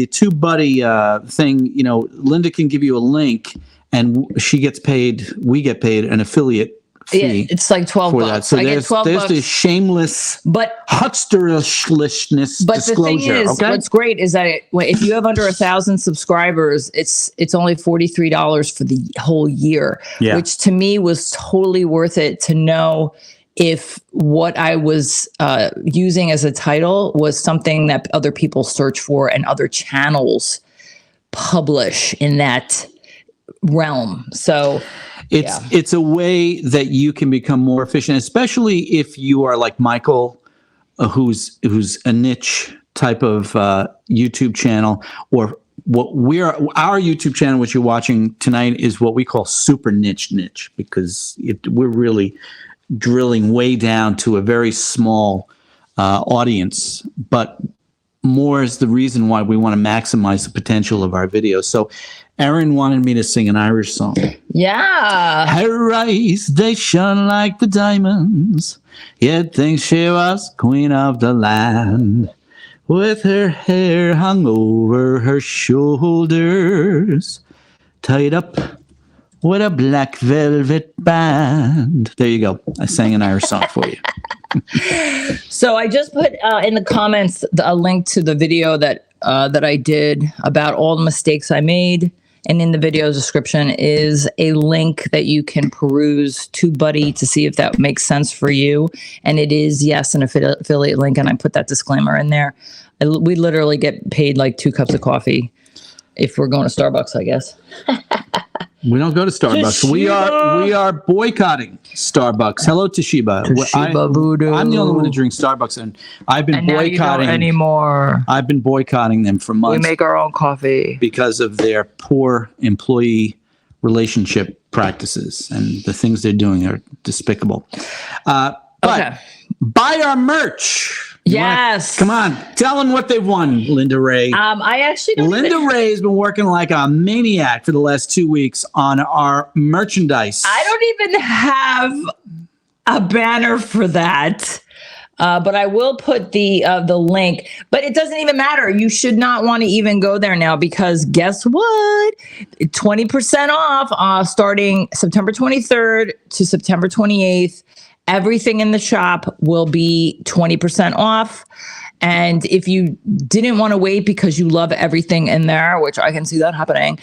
TubeBuddy thing, Linda can give you a link, and she gets paid. We get paid an affiliate fee. Yeah, it's like $12 for that. So I there's get $12 the shameless hucksterishness But disclosure. the thing is, what's great is that if you have under 1,000 subscribers, it's only $43 for the whole year, which to me was totally worth it to know if what I was using as a title was something that other people search for and other channels publish in that realm. So it's a way that you can become more efficient, especially if you are like Michael, who's a niche type of YouTube channel, or our YouTube channel, which you're watching tonight, is what we call super niche because we're really drilling way down to a very small audience, but more is the reason why we want to maximize the potential of our videos. So Erin wanted me to sing an Irish song. Yeah. Her eyes, they shone like the diamonds. You'd think she was queen of the land. With her hair hung over her shoulders, tied up with a black velvet band. There you go. I sang an Irish song for you. So I just put in the comments a link to the video that I did about all the mistakes I made. And in the video description is a link that you can peruse TubeBuddy to see if that makes sense for you. And it is, yes, an affiliate link. And I put that disclaimer in there. We literally get paid like 2 cups of coffee if we're going to Starbucks, I guess. We don't go to Starbucks. We are boycotting Starbucks. Hello, Toshiba. Voodoo. I'm the only one who drinks Starbucks, and I've been boycotting anymore. I've been boycotting them for months. We make our own coffee because of their poor employee relationship practices, and the things they're doing are despicable. But buy our merch. Yes. Come on. Tell them what they've won, Linda Ray. I actually don't Linda Ray has been working like a maniac for the last 2 weeks on our merchandise. I don't even have a banner for that. But I will put the link. But it doesn't even matter. You should not want to even go there now, because guess what? 20% off starting September 23rd to September 28th. Everything in the shop will be 20% off. And if you didn't want to wait because you love everything in there, which I can see that happening,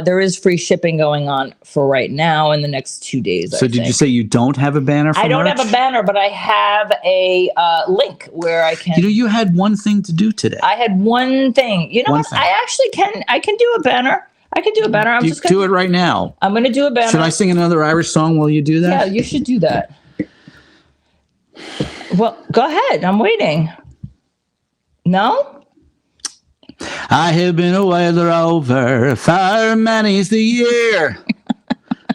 there is free shipping going on for right now in the next 2 days. So did you say you don't have a banner for I don't merch? have a banner, but I have a link where I can. You had one thing to do today. I had one thing. I actually can. I can do a banner. I can do a banner. I'm just gonna do it right now. I'm going to do a banner. Should I sing another Irish song while you do that? Yeah, you should do that. Well, go ahead. I'm waiting. No? I have been a wild rover, far many's the year,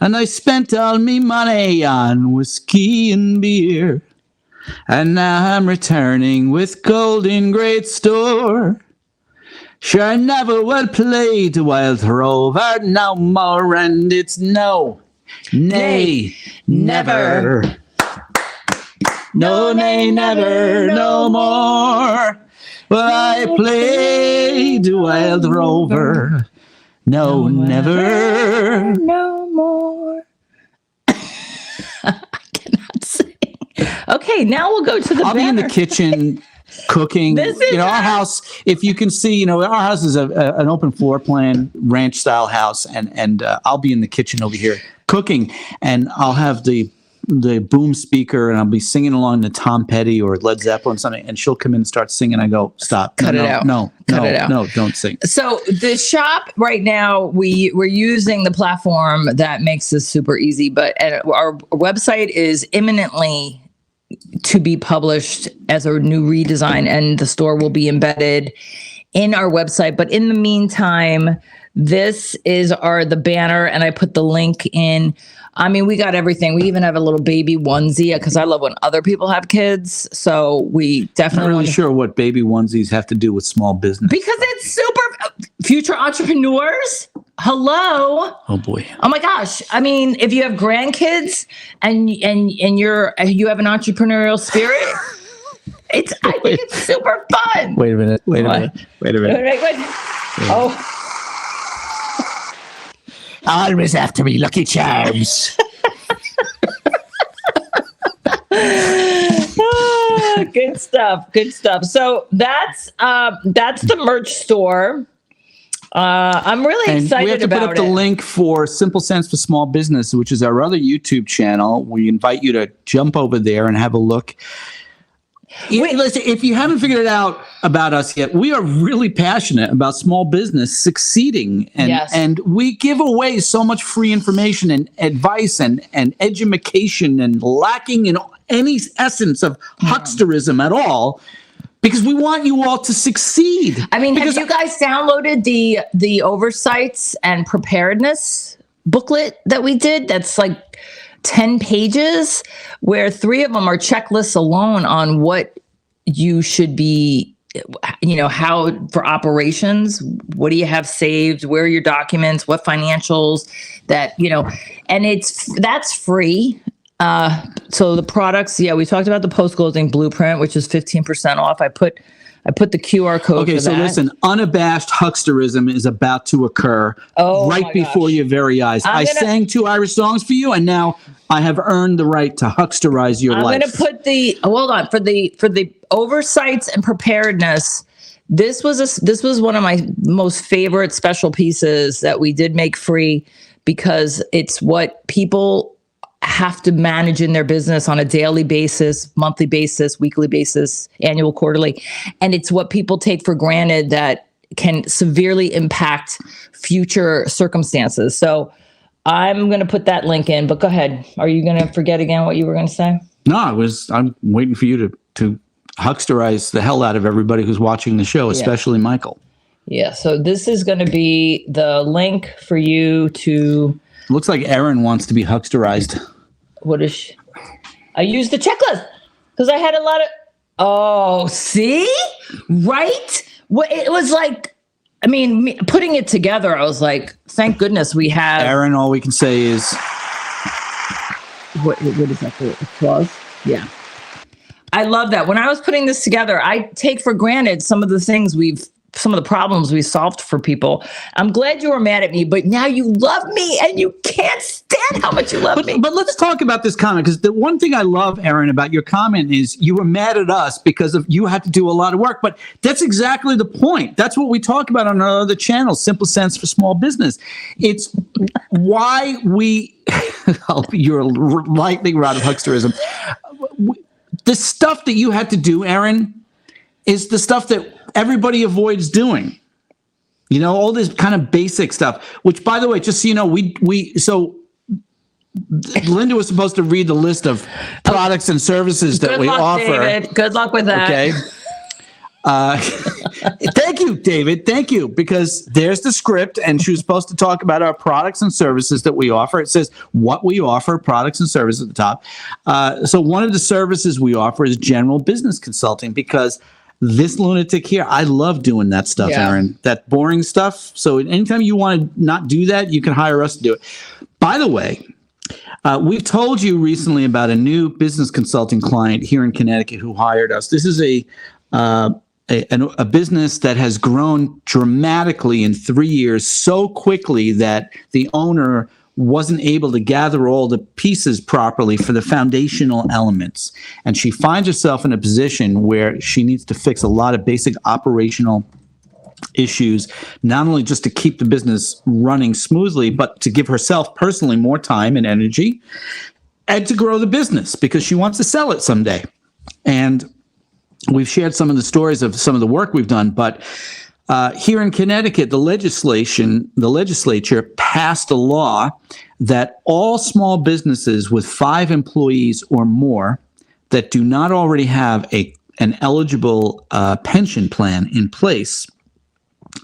and I spent all me money on whiskey and beer, and now I'm returning with gold in great store. Sure, I never will play the wild rover no more, and it's no, nay, never. No, nay, never, no more. Will I play the wild rover? No, never. No more. I cannot sing. Okay, now we'll go to the I'll be in the kitchen cooking. Our house, if you can see, our house is an open floor plan, ranch style house. And I'll be in the kitchen over here cooking, and I'll have the boom speaker, and I'll be singing along to Tom Petty or Led Zeppelin something, and she'll come in and start singing. I go, stop, cut it out. No, don't sing. So the shop right now, we're using the platform that makes this super easy, but our website is imminently to be published as a new redesign, and the store will be embedded in our website. But in the meantime, this is the banner, and I put the link in. I mean, we got everything. We even have a little baby onesie, because I love when other people have kids. So we definitely. I'm not really sure what baby onesies have to do with small business. Because it's super future entrepreneurs. Hello. Oh boy. Oh my gosh. I mean, if you have grandkids and you have an entrepreneurial spirit, I think it's super fun. Wait a minute. Wait. Oh, Always after me, Lucky Charms. good stuff. So that's the merch store. I'm really excited about it. We have to put up the link for Simple Sense for Small Business, which is our other YouTube channel. We invite you to jump over there and have a look. Listen, if you haven't figured it out about us yet, we are really passionate about small business succeeding. And we give away so much free information and advice and education and lacking in any essence of hucksterism at all, because we want you all to succeed. I mean, have you guys downloaded the oversights and preparedness booklet that we did? That's like 10 pages, where 3 of them are checklists alone on what you should be, how for operations, what do you have saved? Where are your documents? What financials that, and that's free. So the products, we talked about the post-closing blueprint, which is 15% off. I put the QR code. Okay, so listen, unabashed hucksterism is about to occur right before your very eyes. I sang 2 Irish songs for you, and now I have earned the right to hucksterize your life. I'm going to put for the oversights and preparedness. This was one of my most favorite special pieces that we did make free, because it's what people have to manage in their business on a daily basis, monthly basis, weekly basis, annual, quarterly. And it's what people take for granted that can severely impact future circumstances. So I'm going to put that link in, but go ahead. Are you going to forget again what you were going to say? No, I'm waiting for you to hucksterize the hell out of everybody who's watching the show, especially Michael. Yeah. So this is going to be the link for you to. Looks like Erin wants to be hucksterized. What is she? I used the checklist because I had a lot of. Oh, see? Right? Well, it was like, putting it together, I was like, thank goodness we have. Erin, all we can say is. What is that for? Applause? Yeah. I love that. When I was putting this together, I take for granted some of the problems we solved for people. I'm glad you were mad at me, but now you love me and you can't stand how much you love me. But let's talk about this comment, because the one thing I love, Erin, about your comment is you were mad at us because you had to do a lot of work. But that's exactly the point. That's what we talk about on our other channel, Simple Sense for Small Business. It's why you're lightning rod of hucksterism. The stuff that you had to do, Erin, is the stuff that everybody avoids doing. All this kind of basic stuff, which, by the way, just so you know, so Linda was supposed to read the list of products and services that we offer. David. Good luck with that. Okay. Thank you, David. Thank you. Because there's the script, and she was supposed to talk about our products and services that we offer. It says what we offer, products and services at the top. So one of the services we offer is general business consulting, because this lunatic here, I love doing that stuff, Erin, that boring stuff. So anytime you want to not do that, you can hire us to do it. By the way, we've told you recently about a new business consulting client here in Connecticut who hired us. This is a business that has grown dramatically in 3 years, so quickly that the owner wasn't able to gather all the pieces properly for the foundational elements. And she finds herself in a position where she needs to fix a lot of basic operational issues, not only just to keep the business running smoothly, but to give herself personally more time and energy, and to grow the business because she wants to sell it someday. And we've shared some of the stories of some of the work we've done, but here in Connecticut, the legislature passed a law that all small businesses with 5 employees or more that do not already have an eligible pension plan in place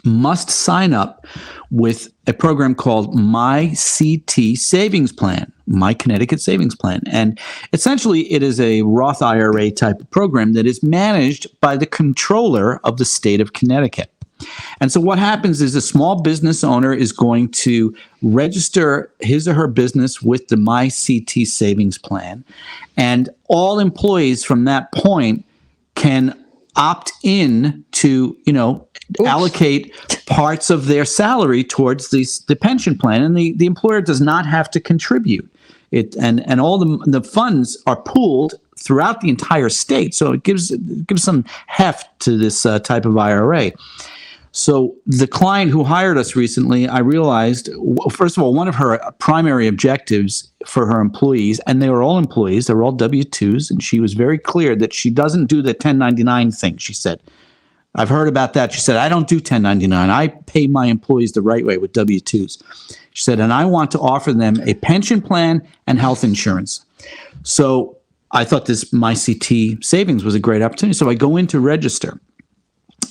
must sign up with a program called My CT Savings Plan, My Connecticut Savings Plan. And essentially, it is a Roth IRA type of program that is managed by the controller of the state of Connecticut. And so what happens is a small business owner is going to register his or her business with the My CT Savings Plan. And all employees from that point can opt in to, allocate parts of their salary towards the pension plan, and the employer does not have to contribute it, and all the funds are pooled throughout the entire state, so it gives some heft to this type of IRA. So the client who hired us recently, I realized, first of all, one of her primary objectives for her employees, and they were all employees, they were all W-2s, and she was very clear that she doesn't do the 1099 thing, she said. I've heard about that. She said, I don't do 1099. I pay my employees the right way with W-2s. She said, and I want to offer them a pension plan and health insurance. So I thought this MyCT savings was a great opportunity. So I go in to register.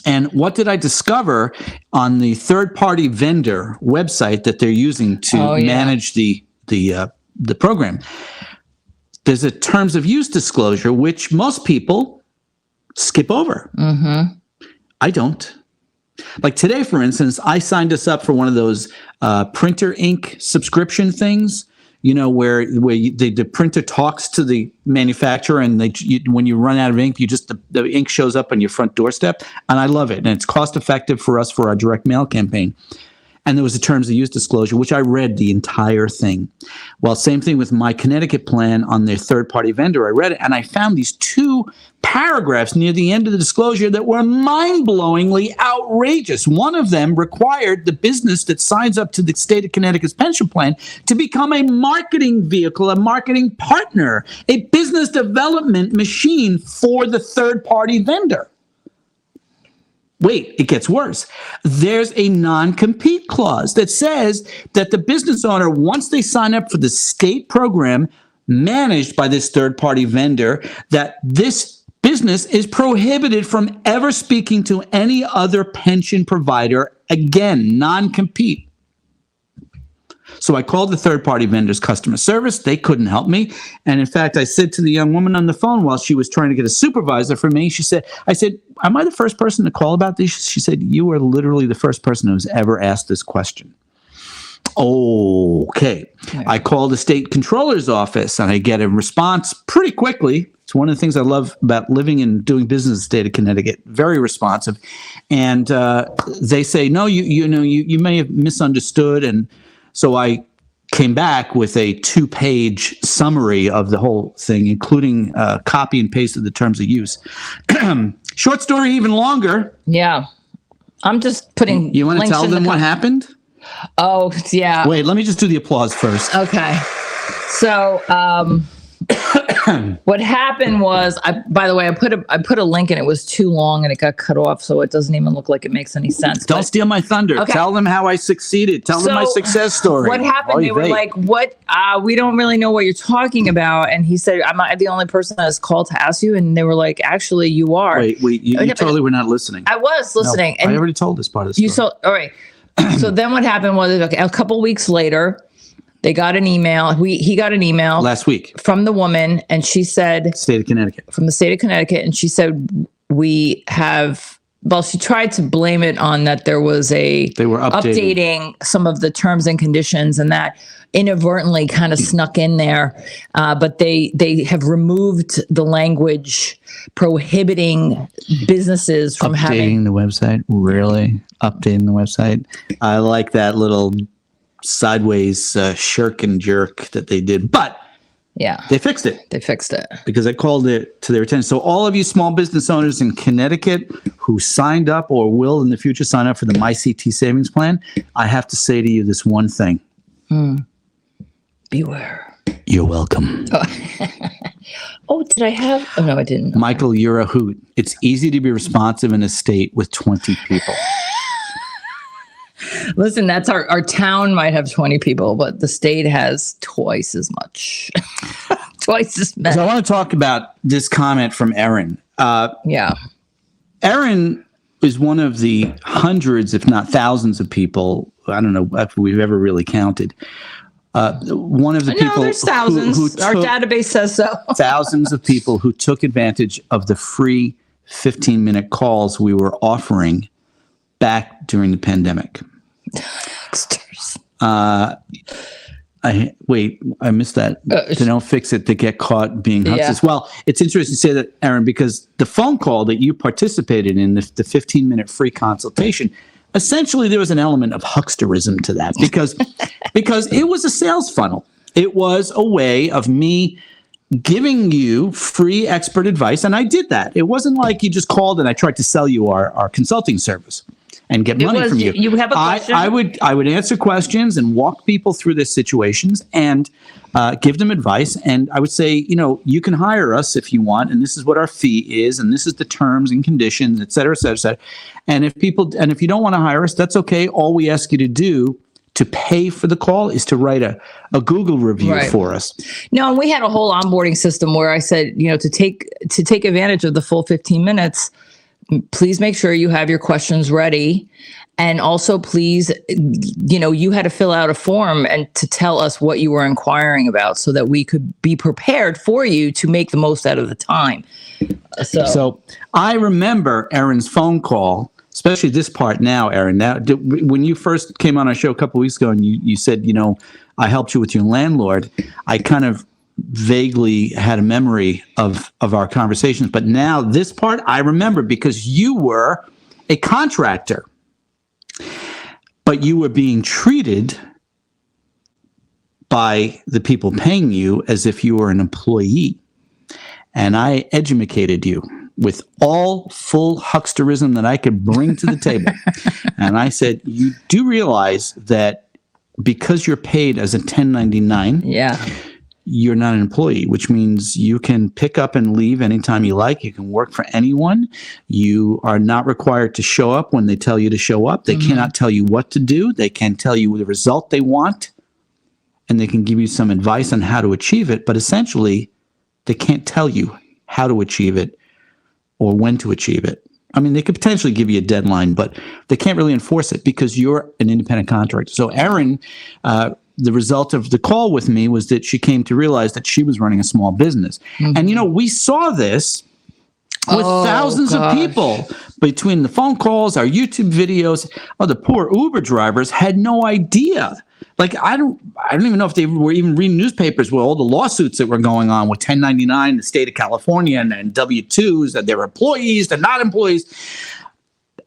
And what did I discover on the third-party vendor website that they're using to manage the program? There's a terms of use disclosure, which most people skip over. Mm-hmm. I don't. Like today, for instance, I signed us up for one of those printer ink subscription things. Where the printer talks to the manufacturer, and when you run out of ink, the ink shows up on your front doorstep, and I love it, and it's cost effective for us for our direct mail campaign. And there was a terms of use disclosure, which I read the entire thing. Well, same thing with my Connecticut plan on their third-party vendor. I read it, and I found these 2 paragraphs near the end of the disclosure that were mind-blowingly outrageous. One of them required the business that signs up to the state of Connecticut's pension plan to become a marketing vehicle, a marketing partner, a business development machine for the third-party vendor. Wait, it gets worse. There's a non-compete clause that says that the business owner, once they sign up for the state program managed by this third-party vendor, that this business is prohibited from ever speaking to any other pension provider again, non-compete. So I called the third-party vendor's customer service. They couldn't help me. And in fact, I said to the young woman on the phone while she was trying to get a supervisor for me, I said, am I the first person to call about this? She said, you are literally the first person who's ever asked this question. Okay. I call the state controller's office, and I get a response pretty quickly. It's one of the things I love about living and doing business in the state of Connecticut. Very responsive. And they say, no, you may have misunderstood. And so I came back with a 2-page summary of the whole thing, including copy and paste of the terms of use. Short story, even longer. Yeah. I'm just putting. You want to tell them what happened? Oh, yeah. Wait, let me just do the applause first. Okay. So, what happened was, by the way, I put a link and it was too long and it got cut off, so it doesn't even look like it makes any sense. Don't steal my thunder. Okay. Tell them how I succeeded. Tell them my success story. What happened? They were like, "What? We don't really know what you're talking about." And he said, "Am I the only person that has called to ask you?" And they were like, "Actually, you are." Wait, you totally were not listening. I was listening. No, and I already told this part of the story. All right. So then what happened was, a couple weeks later, they got an email. He got an email last week from the woman, and she said, "State of Connecticut." From the state of Connecticut, and she said, "We have." Well, she tried to blame it on that there was they were updating some of the terms and conditions, and that inadvertently kind of snuck in there. But they have removed the language prohibiting businesses from updating the website. Really, updating the website. I like that little sideways shirk and jerk that they did, but yeah, they fixed it. Because I called it to their attention. So all of you small business owners in Connecticut who signed up or will in the future sign up for the MyCT savings plan, I have to say to you this one thing. Beware. You're welcome. Oh, did I have? Oh, no, I didn't. Michael, you're a hoot. It's easy to be responsive in a state with 20 people. Listen, that's our town might have 20 people, but the state has twice as much. Twice as many. So I want to talk about this comment from Erin. Yeah. Erin is one of the hundreds, if not thousands of people, I don't know if we've ever really counted. One of the people there's thousands. Our database says so. Thousands of people who took advantage of the free 15-minute calls we were offering back during the pandemic. Hucksters. I missed that. They don't fix it, they get caught being hucksters. Yeah. Well, it's interesting to say that, Aaron, because the phone call that you participated in, the 15-minute free consultation, essentially there was an element of hucksterism to that because it was a sales funnel. It was a way of me giving you free expert advice, and I did that. It wasn't like you just called and I tried to sell you our consulting service and get money from you. You have a question? I would answer questions and walk people through their situations and give them advice. And I would say, you can hire us if you want, and this is what our fee is, and this is the terms and conditions, et cetera, et cetera, et cetera. And if you don't want to hire us, that's okay. All we ask you to do to pay for the call is to write a Google review for us. No, and we had a whole onboarding system where I said, to take advantage of the full 15 minutes, please make sure you have your questions ready. And also, please, you had to fill out a form and to tell us what you were inquiring about so that we could be prepared for you to make the most out of the time. So I remember Erin's phone call, especially this part now, Erin. Now, when you first came on our show a couple of weeks ago and you said, I helped you with your landlord, I kind of vaguely had a memory of our conversations. But now this part I remember because you were a contractor, but you were being treated by the people paying you as if you were an employee. And I educated you with all full hucksterism that I could bring to the table. And I said, you do realize that because you're paid as a 1099, you're not an employee, which means you can pick up and leave anytime you like. You can work for anyone. You are not required to show up when they tell you to show up. They cannot tell you what to do. They can tell you the result they want, and they can give you some advice on how to achieve it. But essentially, they can't tell you how to achieve it or when to achieve it. I mean, they could potentially give you a deadline, but they can't really enforce it because you're an independent contractor. So Erin, the result of the call with me was that she came to realize that she was running a small business. And, we saw this with thousands of people between the phone calls, our YouTube videos. The poor Uber drivers had no idea. Like, I don't even know if they were even reading newspapers with all the lawsuits that were going on with 1099, the state of California, and W-2s, that they're employees, they're not employees.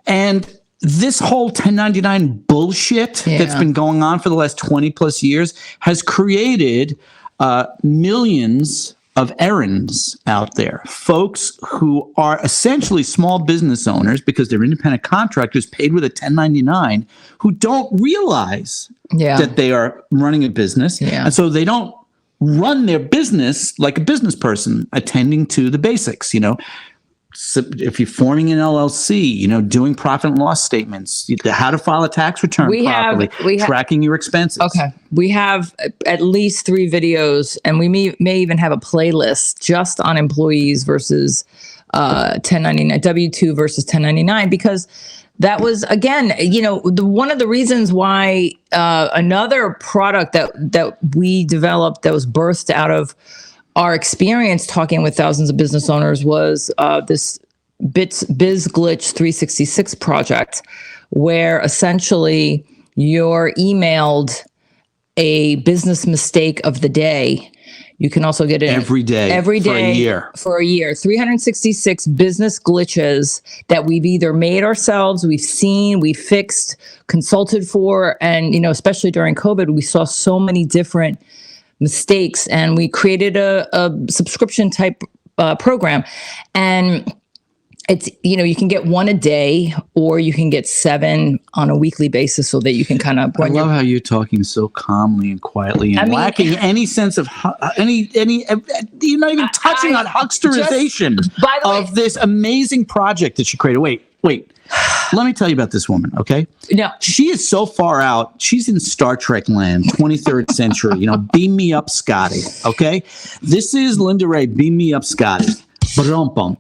And this whole 1099 bullshit that's been going on for the last 20 plus years has created millions of errands out there. Folks who are essentially small business owners because they're independent contractors paid with a 1099 who don't realize that they are running a business. And so they don't run their business like a business person, attending to the basics, So if you're forming an LLC, doing profit and loss statements, how to file a tax return properly, tracking your expenses. Okay. We have at least 3 videos, and we may even have a playlist just on employees versus 1099, W-2 versus 1099, because that was, again, one of the reasons why another product that we developed that was birthed out of our experience talking with thousands of business owners was this Biz Glitch 366 project, where essentially you're emailed a business mistake of the day. You can also get it every day for a year, 366 business glitches that we've either made ourselves, we've seen, we fixed, consulted for. And, especially during COVID, we saw so many different mistakes, and we created a subscription type program. And it's, you can get 1 a day, or you can get 7 on a weekly basis, so that you can kind of. I love how you're talking so calmly and quietly and lacking any sense of any. You're not even touching on hucksterization of this amazing project that you created. Wait. Let me tell you about this woman, okay? No. She is so far out. She's in Star Trek land, 23rd century. Beam me up, Scotty, okay? This is Linda Ray, beam me up, Scotty. Ba-dum-bum.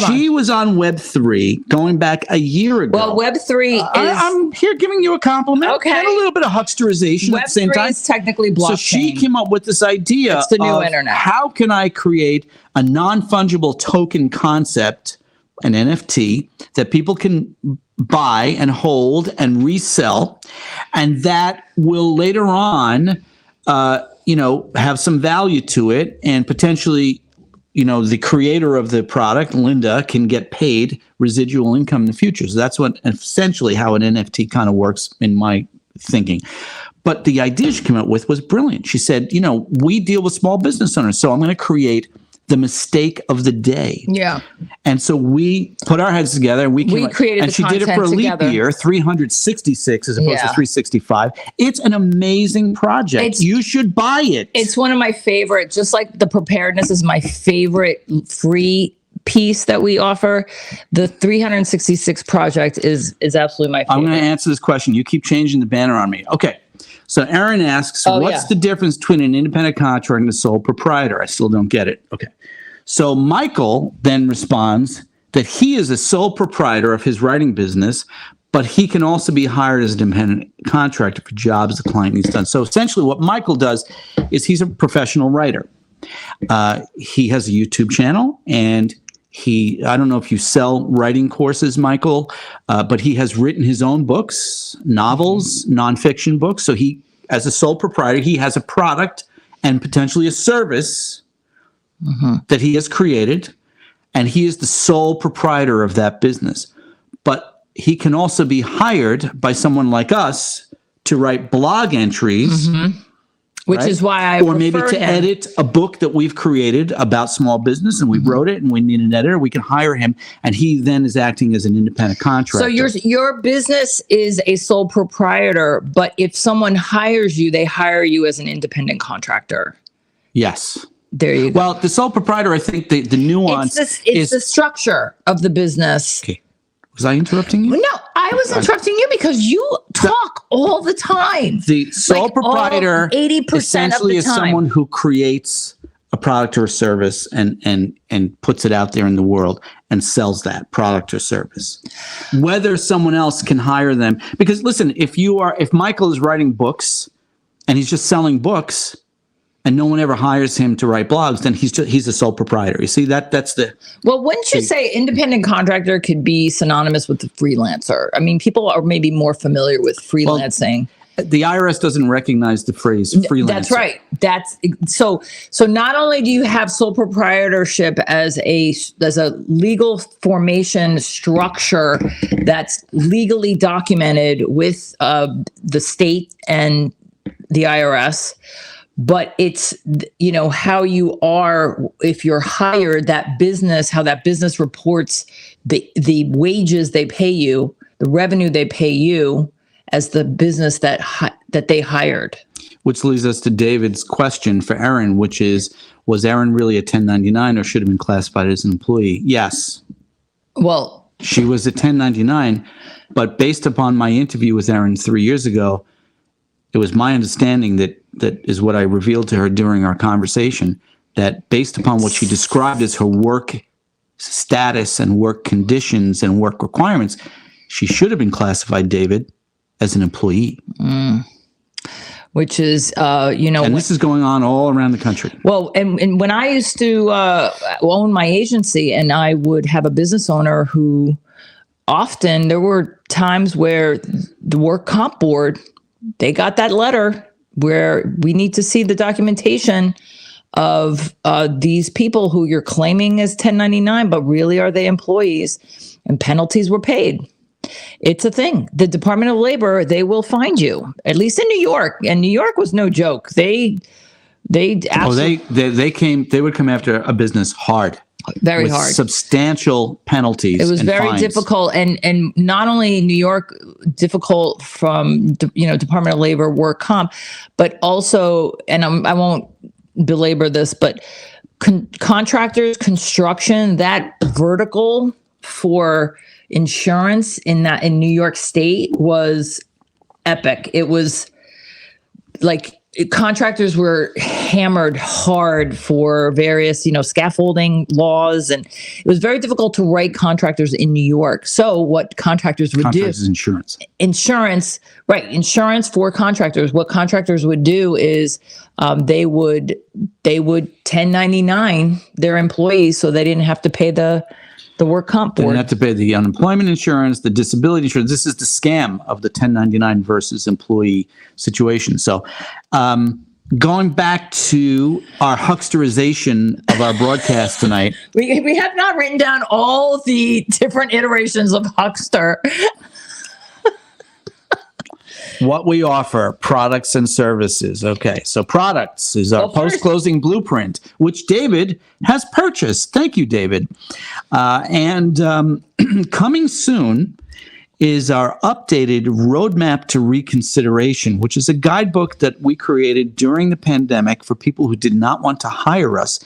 She was on Web3 going back a year ago. Well, Web3 is... I'm here giving you a compliment. Okay. And a little bit of hucksterization at the same time. Web3 is technically blockchain. So she came up with this idea it's the new internet. How can I create a non-fungible token concept, an NFT, that people can buy and hold and resell, and that will later on have some value to it, and potentially, the creator of the product, Linda, can get paid residual income in the future. So that's essentially how an NFT kind of works in my thinking. But the idea she came up with was brilliant. She said, we deal with small business owners, so I'm going to create the mistake of the day. Yeah. And so we put our heads together and we created and the she did it content for a leap together. year, 366 as opposed to 365. It's an amazing project. You should buy it. It's one of my favorite, just like the preparedness is my favorite free piece that we offer. The 366 project is absolutely my favorite. I'm going to answer this question. You keep changing the banner on me. Okay. So Aaron asks, what's the difference between an independent contractor and a sole proprietor? I still don't get it. Okay. So Michael then responds that he is a sole proprietor of his writing business, but he can also be hired as an independent contractor for jobs the client needs done. So essentially what Michael does is he's a professional writer. He has a YouTube channel, and I don't know if you sell writing courses, Michael, but he has written his own books, novels, nonfiction books. So he, as a sole proprietor, he has a product and potentially a service that he has created, and he is the sole proprietor of that business. But he can also be hired by someone like us to write blog entries, which is why I or maybe to edit a book that we've created about small business, and we wrote it and we need an editor. We can hire him, and he then is acting as an independent contractor. So your business is a sole proprietor, but if someone hires you, they hire you as an independent contractor. Yes. There you go. Well, the sole proprietor, I think the nuance is the structure of the business. Okay. Was I interrupting you? No, I was interrupting you because you talk all the time. The sole proprietor 80% essentially of the is time. someone who creates a product or service and puts it out there in the world and sells that product or service. Whether someone else can hire them, because listen, if Michael is writing books and he's just selling books, and no one ever hires him to write blogs, then he's a sole proprietor. You see, that's the... Well, wouldn't you say independent contractor could be synonymous with the freelancer? I mean, people are maybe more familiar with freelancing. Well, the IRS doesn't recognize the phrase freelancer. That's right. So not only do you have sole proprietorship as a legal formation structure that's legally documented with the state and the IRS, but it's, how you are, if you're hired, that business, how that business reports the wages they pay you, the revenue they pay you as the business that they hired. Which leads us to David's question for Erin, which is, was Erin really a 1099 or should have been classified as an employee? Yes. Well, she was a 1099, but based upon my interview with Erin 3 years ago, it was my understanding that is what I revealed to her during our conversation, that based upon what she described as her work status and work conditions and work requirements, she should have been classified, David, as an employee. Which is, and this is going on all around the country. Well, and when I used to own my agency, and I would have a business owner who often, there were times where the work comp board, they got that letter where we need to see the documentation of these people who you're claiming as 1099, but really are they employees, and penalties were paid. It's a thing. The Department of Labor, they will find you, at least in New York. And New York was no joke. They absolutely, would come after a business hard. Very with hard. Substantial penalties. It was and very fines. difficult. And not only New York, difficult from, Department of Labor work comp, but also, and I won't belabor this, but contractors, construction, that vertical for insurance in New York State was epic. It was like contractors were hammered hard for various, scaffolding laws, and it was very difficult to write contractors in New York. So what contractors would do is insurance for contractors. What contractors would do is they would 1099 their employees so they didn't have to pay the work comp board. They didn't have to pay the unemployment insurance, the disability insurance. This is the scam of the 1099 versus employee situation. So, going back to our hucksterization of our broadcast tonight. We have not written down all the different iterations of Huckster. What we offer, products and services. Okay, so products is our post-closing blueprint, which David has purchased. Thank you, David. And coming soon is our updated roadmap to reconsideration, which is a guidebook that we created during the pandemic for people who did not want to hire us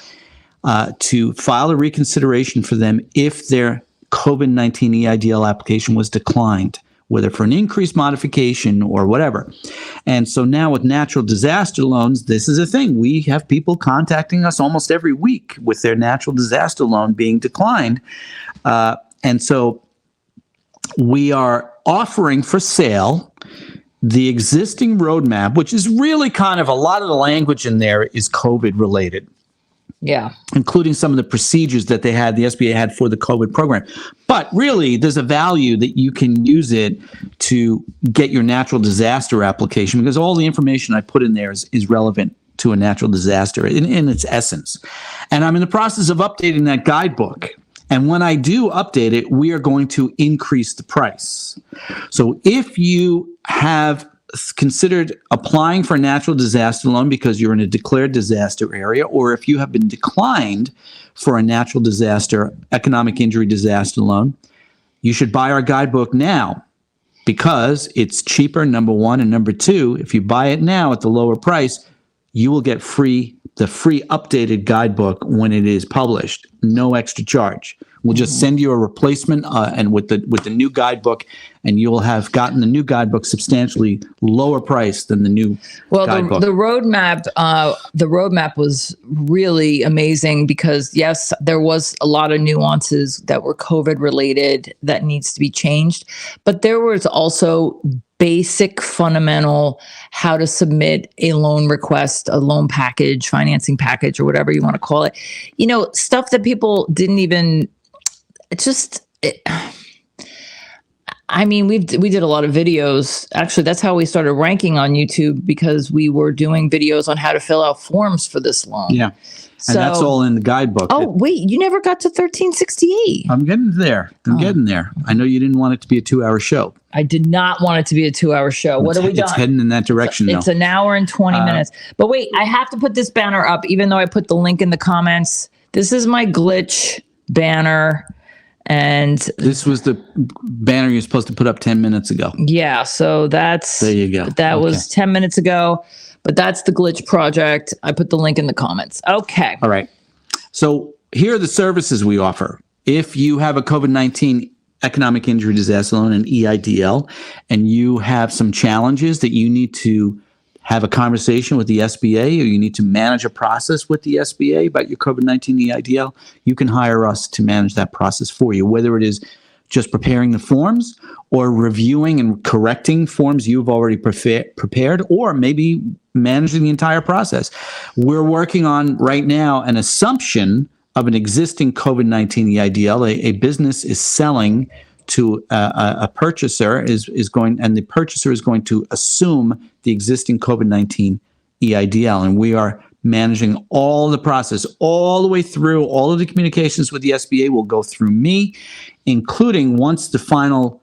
to file a reconsideration for them if their COVID-19 EIDL application was declined, whether for an increased modification or whatever. And so now with natural disaster loans, this is a thing. We have people contacting us almost every week with their natural disaster loan being declined. And so we are offering for sale the existing roadmap, which is really kind of a lot of the language in there is COVID related. Yeah. Including some of the procedures that the SBA had for the COVID program. But really, there's a value that you can use it to get your natural disaster application, because all the information I put in there is relevant to a natural disaster in its essence. And I'm in the process of updating that guidebook. And when I do update it, we are going to increase the price. So if you have considered applying for a natural disaster loan because you're in a declared disaster area, or if you have been declined for a natural disaster, economic injury disaster loan, you should buy our guidebook now because it's cheaper, number one, and number two, if you buy it now at the lower price, you will get the free updated guidebook when it is published, no extra charge. We'll just send you a replacement and with the new guidebook, and you will have gotten the new guidebook substantially lower price than the new guidebook. The roadmap was really amazing because yes, there was a lot of nuances that were COVID related that needs to be changed, but there was also basic fundamental how to submit a loan request, a loan package, financing package, or whatever you want to call it. You know, stuff that people didn't even. I mean, we did a lot of videos. Actually, that's how we started ranking on YouTube, because we were doing videos on how to fill out forms for this loan. Yeah. And that's all in the guidebook. Oh, wait, you never got to 1368. I'm getting there. Getting there. I know you didn't want it to be a 2-hour show. I did not want it to be a 2-hour show. What are we done? It's heading in that direction, It's an hour and 20 minutes. But wait, I have to put this banner up, even though I put the link in the comments. This is my glitch banner. And this was the banner you're supposed to put up 10 minutes ago. Yeah, so there you go. That was 10 minutes ago, but that's the glitch project. I put the link in the comments. Okay. All right. So here are the services we offer. If you have a COVID-19 economic injury disaster loan, an EIDL, and you have some challenges that you need to have a conversation with the SBA, or you need to manage a process with the SBA about your COVID-19 EIDL, you can hire us to manage that process for you, whether it is just preparing the forms or reviewing and correcting forms you've already prepared, or maybe managing the entire process. We're working on right now an assumption of an existing COVID-19 EIDL. A business is selling to a purchaser and the purchaser is going to assume the existing COVID-19 EIDL, and we are managing all the process all the way through. All of the communications with the SBA will go through me, including once the final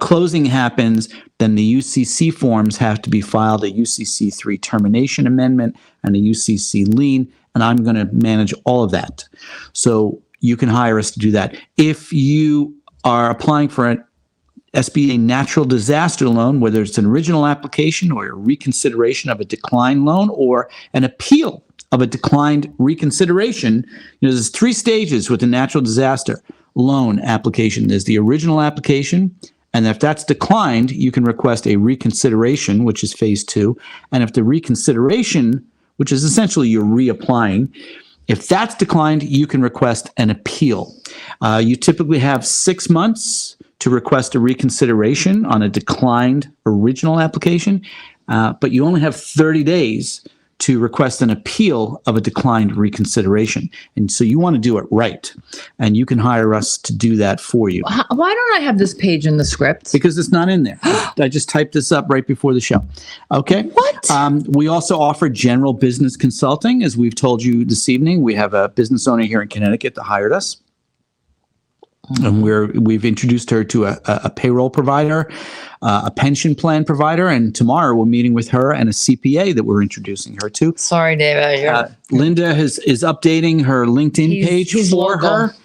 closing happens, then the UCC forms have to be filed, a UCC 3 termination amendment and a UCC lien, and I'm going to manage all of that. So you can hire us to do that. If you are applying for an SBA natural disaster loan, whether it's an original application or a reconsideration of a declined loan or an appeal of a declined reconsideration, there's 3 stages with the natural disaster loan application. There's the original application, and if that's declined, you can request a reconsideration, which is phase 2. And if the reconsideration, which is essentially you're reapplying, if that's declined, you can request an appeal. You typically have 6 months to request a reconsideration on a declined original application, but you only have 30 days to request an appeal of a declined reconsideration. And so you want to do it right. And you can hire us to do that for you. Why don't I have this page in the script? Because it's not in there. I just typed this up right before the show. Okay. What? We also offer general business consulting. As we've told you this evening, we have a business owner here in Connecticut that hired us. And we've introduced her to a payroll provider, a pension plan provider, and tomorrow we're meeting with her and a CPA that we're introducing her to. Sorry, David. Linda is updating her LinkedIn page for her,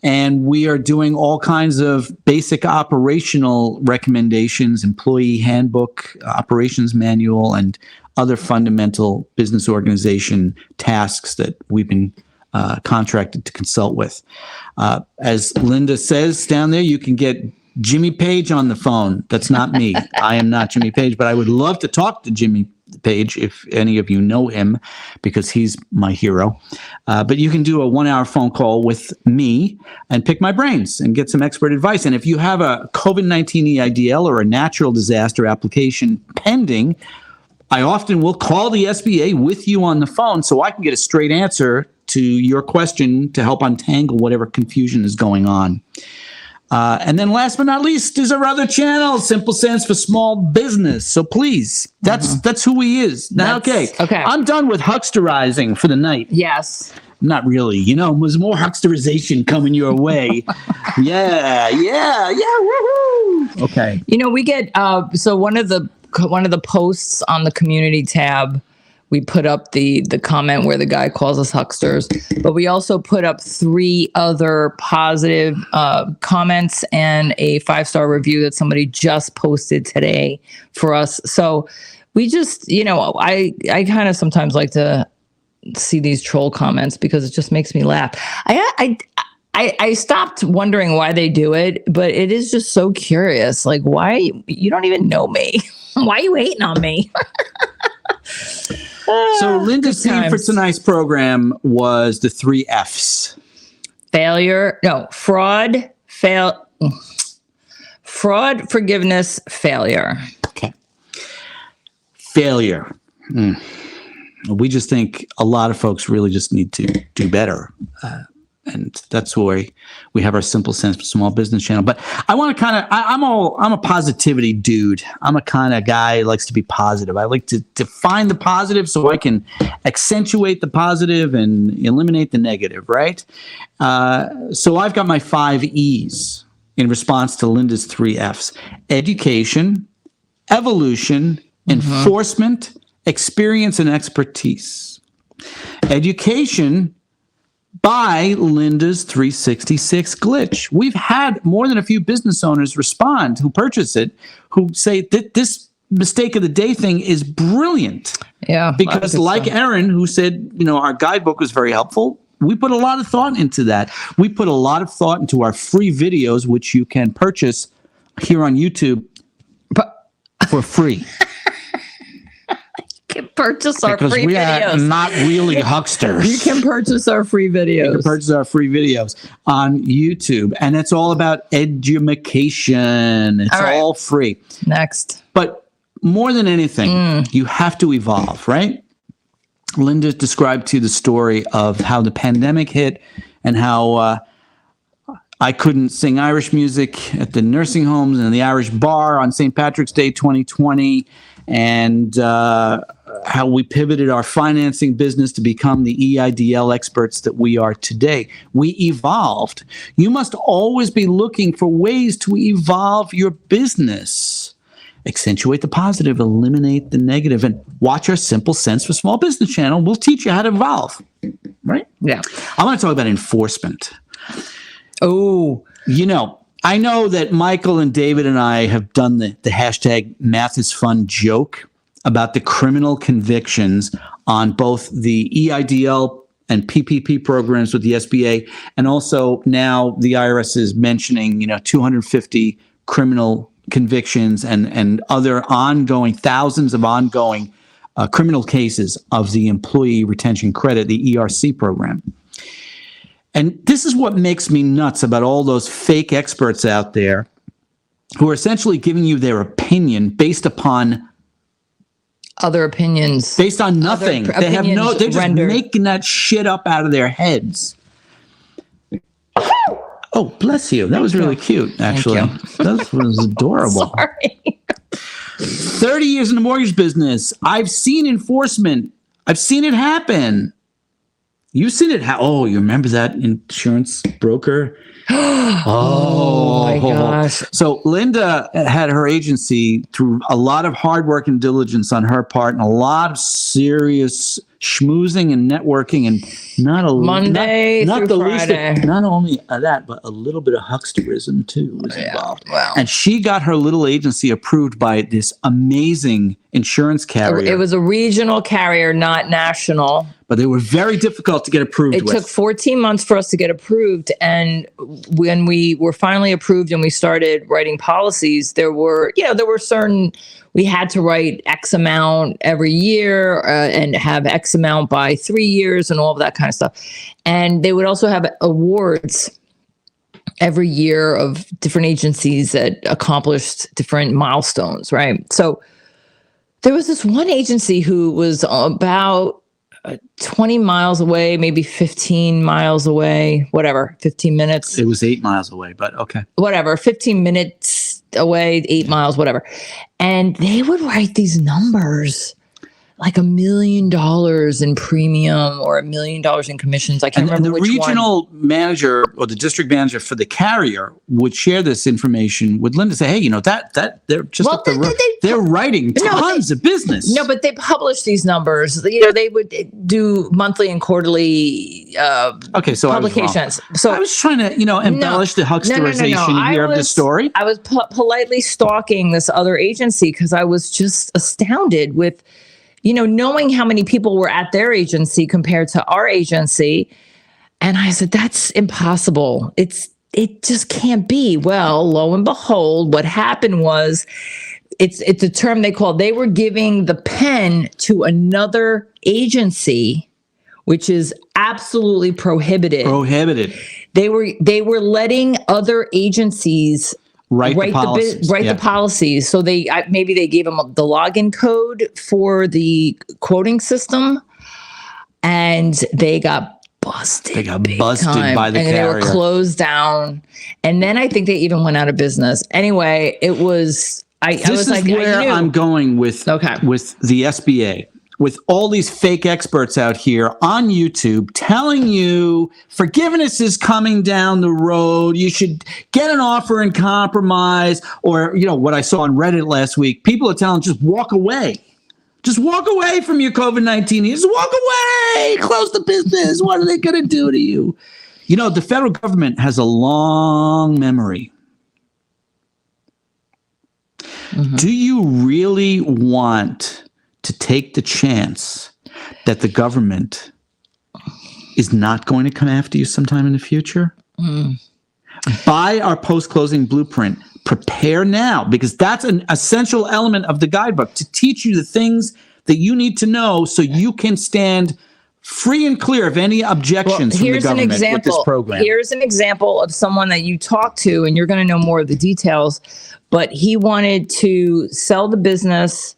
and we are doing all kinds of basic operational recommendations, employee handbook, operations manual, and other fundamental business organization tasks that we've been contracted to consult with. As Linda says down there, you can get Jimmy Page on the phone. That's not me. I am not Jimmy Page, but I would love to talk to Jimmy Page if any of you know him, because he's my hero. But you can do a 1-hour phone call with me and pick my brains and get some expert advice. And if you have a COVID-19 EIDL or a natural disaster application pending, I often will call the SBA with you on the phone so I can get a straight answer to your question to help untangle whatever confusion is going on. And then last but not least is our other channel, Simple Sense for Small Business. So please, that's who he is. Now, okay. I'm done with hucksterizing for the night. Yes. Not really. There's more hucksterization coming your way. Yeah. Woohoo. Okay. We get, so one of the posts on the community tab, we put up the comment where the guy calls us hucksters, but we also put up 3 other positive comments and a 5-star review that somebody just posted today for us. So we just, I kind of sometimes like to see these troll comments because it just makes me laugh. I stopped wondering why they do it, but it is just so curious. Like, why? You don't even know me. Why are you hating on me? So Linda's theme for tonight's program was the 3 F's. Fraud, forgiveness, failure. Okay. Failure. We just think a lot of folks really just need to do better. And that's why we have our Simple Sense for Small Business channel. But I want to I'm a positivity dude. I'm a kind of guy who likes to be positive. I like to find the positive so I can accentuate the positive and eliminate the negative, right? So I've got my 5 E's in response to Linda's 3 F's. Education, evolution, enforcement, experience, and expertise. Education by Linda's 366 glitch. We've had more than a few business owners respond who purchase it, who say that this mistake of the day thing is brilliant. Yeah. Because like Erin, who said, our guidebook was very helpful. We put a lot of thought into that. We put a lot of thought into our free videos, which you can purchase here on YouTube for free. Purchase our because free we videos. Are not really hucksters. You can purchase our free videos. You can purchase our free videos on YouTube, and it's all about education. It's all free. Next. But more than anything, you have to evolve, right? Linda described to you the story of how the pandemic hit and how I couldn't sing Irish music at the nursing homes and the Irish bar on St. Patrick's Day 2020, and how we pivoted our financing business to become the EIDL experts that we are today. We evolved. You must always be looking for ways to evolve your business. Accentuate the positive, eliminate the negative, and watch our Simple Sense for Small Business channel. We'll teach you how to evolve, right? Yeah. I want to talk about enforcement. Oh, I know that Michael and David and I have done the hashtag Math is Fun joke about the criminal convictions on both the EIDL and PPP programs with the SBA, and also now the IRS is mentioning, 250 criminal convictions and other thousands of ongoing criminal cases of the Employee Retention Credit, the ERC program. And this is what makes me nuts about all those fake experts out there who are essentially giving you their opinion based upon other opinions. Based on nothing. They have no, they're just rendered. making that shit up out of their heads. Oh, bless you. That was really cute, actually. That was adorable. Sorry. 30 years in the mortgage business. I've seen enforcement. I've seen it happen. You've seen it. Oh, you remember that insurance broker? Oh my gosh. So Linda had her agency through a lot of hard work and diligence on her part and a lot of serious schmoozing and networking and Monday through Friday. Not only that, but a little bit of hucksterism too was involved. Wow. And she got her little agency approved by this amazing insurance carrier. It was a regional carrier, not national. But they were very difficult to get approved with. It took 14 months for us to get approved. And when we were finally approved and we started writing policies, there were certain, we had to write X amount every year and have X amount by 3 years and all of that kind of stuff. And they would also have awards every year of different agencies that accomplished different milestones, right? So there was this one agency who was about 20 miles away, maybe 15 miles away, whatever, 15 minutes. It was 8 miles away, but okay. Whatever, 15 minutes away, 8 miles, whatever. And they would write these numbers like $1 million in premium or $1 million in commissions. I can't remember which one. The regional manager or the district manager for the carrier would share this information with Linda. Say, hey, that they're just they're writing tons of business. No, but they publish these numbers. They would do monthly and quarterly publications. I was trying to embellish the hucksterization here of the story. I was politely stalking this other agency because I was just astounded with knowing how many people were at their agency compared to our agency. And I said, that's impossible. It just can't be. Well, lo and behold, what happened was it's a term they were giving the pen to another agency, which is absolutely prohibited. They were letting other agencies write the policies. So maybe they gave them the login code for the quoting system, and they got busted. They got busted by the carrier. They were closed down. And then I think they even went out of business. Anyway, it was. This is where I'm going with the SBA. With all these fake experts out here on YouTube telling you forgiveness is coming down the road. You should get an offer and compromise. Or, what I saw on Reddit last week, people are telling just walk away. Just walk away from your COVID-19. Just walk away. Close the business. What are they going to do to you? The federal government has a long memory. Mm-hmm. Do you really want to take the chance that the government is not going to come after you sometime in the future? Buy our post-closing blueprint. Prepare now, because that's an essential element of the guidebook to teach you the things that you need to know so you can stand free and clear of any objections from the government with this program. Here's an example of someone that you talked to, and you're going to know more of the details, but he wanted to sell the business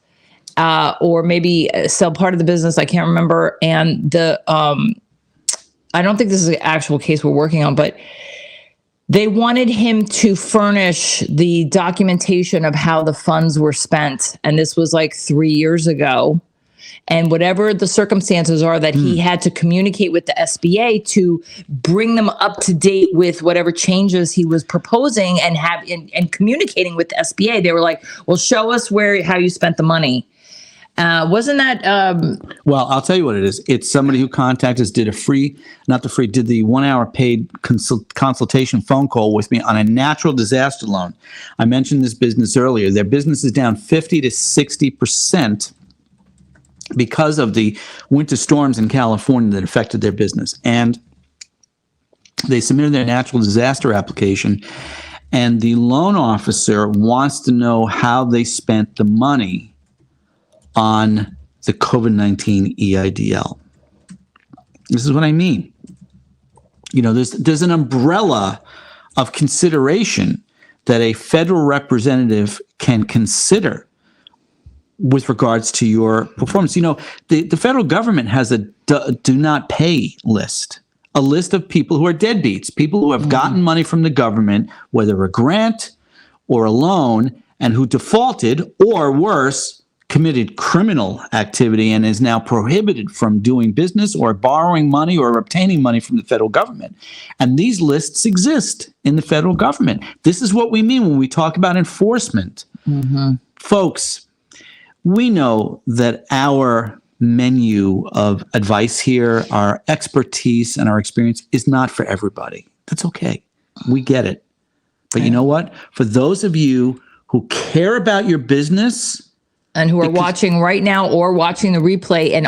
or maybe sell part of the business. I can't remember. And I don't think this is an actual case we're working on, but they wanted him to furnish the documentation of how the funds were spent. And this was like 3 years ago. And whatever the circumstances are that he had to communicate with the SBA to bring them up to date with whatever changes he was proposing and communicating with the SBA. They were like, well, show us how you spent the money. Wasn't that? Well, I'll tell you what it is. It's somebody who contacted us, did the 1 hour paid consultation phone call with me on a natural disaster loan. I mentioned this business earlier. Their business is down 50 to 60% because of the winter storms in California that affected their business. And they submitted their natural disaster application, and the loan officer wants to know how they spent the money on the COVID-19 EIDL. This is what I mean. There's an umbrella of consideration that a federal representative can consider with regards to your performance. The federal government has a do not pay list, a list of people who are deadbeats, people who have gotten money from the government, whether a grant or a loan, and who defaulted, or worse, committed criminal activity and is now prohibited from doing business or borrowing money or obtaining money from the federal government. And these lists exist in the federal government. This is what we mean when we talk about enforcement. Folks, we know that our menu of advice here, our expertise and our experience is not for everybody. That's okay. We get it. But you know what? For those of you who care about your business and who are watching right now or watching the replay and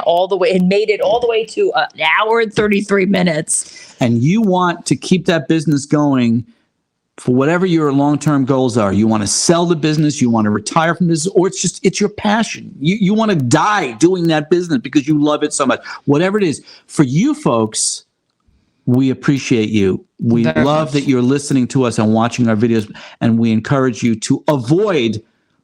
made it all the way to an hour and 33 minutes, and you want to keep that business going for whatever your long-term goals are, you want to sell the business, you want to retire from this, or it's your passion. You want to die doing that business because you love it so much. Whatever it is, for you folks, we appreciate you. We love that you're listening to us and watching our videos, and we encourage you to avoid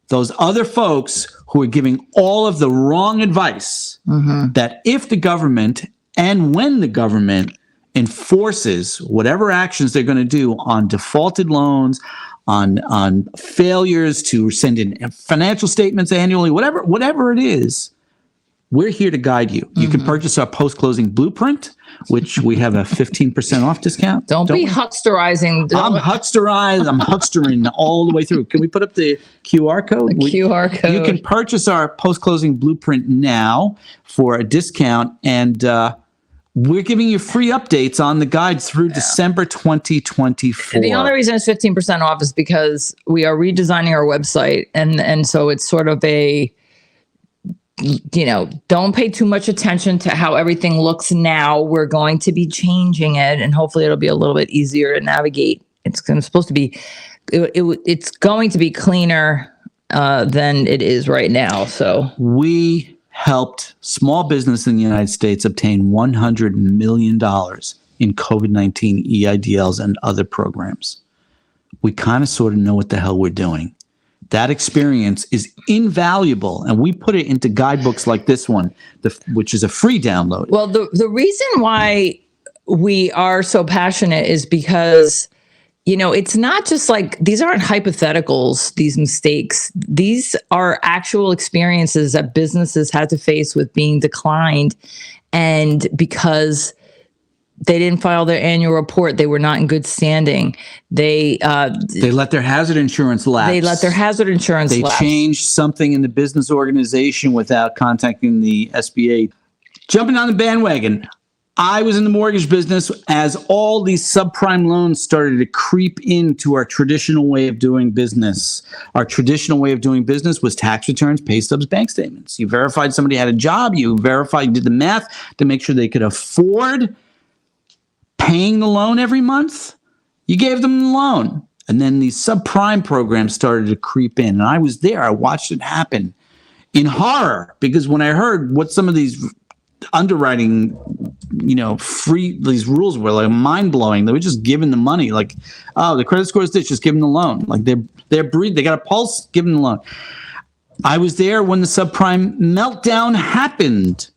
those other folks who are giving all of the wrong advice, that if the government and when the government enforces whatever actions they're going to do on defaulted loans, on failures to send in financial statements annually, whatever it is, we're here to guide you. You can purchase our post-closing blueprint, which we have a 15% off discount. Don't be hucksterizing. I'm hucksterized. I'm huckstering all the way through. Can we put up the QR code? QR code. You can purchase our post-closing blueprint now for a discount, and we're giving you free updates on the guide through December 2024. And the only reason it's 15% off is because we are redesigning our website, and so it's sort of a, don't pay too much attention to how everything looks now. We're going to be changing it, and hopefully it'll be a little bit easier to navigate. It's supposed to be, it's going to be cleaner than it is right now. So we helped small business in the United States obtain $100 million in COVID-19 EIDLs and other programs. We kind of sort of know what the hell we're doing. That experience is invaluable, and we put it into guidebooks like this one, which is a free download. Well, the reason why we are so passionate is because, it's not just like, these aren't hypotheticals, these mistakes. These are actual experiences that businesses had to face with being declined. And because they didn't file their annual report, they were not in good standing. They let their hazard insurance lapse. They changed something in the business organization without contacting the SBA. Jumping on the bandwagon. I was in the mortgage business as all these subprime loans started to creep into our traditional way of doing business. Our traditional way of doing business was tax returns, pay stubs, bank statements. You verified somebody had a job. You did the math to make sure they could afford paying the loan every month. You gave them the loan. And then these subprime programs started to creep in. And I was there. I watched it happen in horror, because when I heard what some of these underwriting, these rules were, like, mind-blowing. They were just giving the money, like, oh, the credit score is this, just give them the loan. Like, they got a pulse, give them the loan. I was there when the subprime meltdown happened.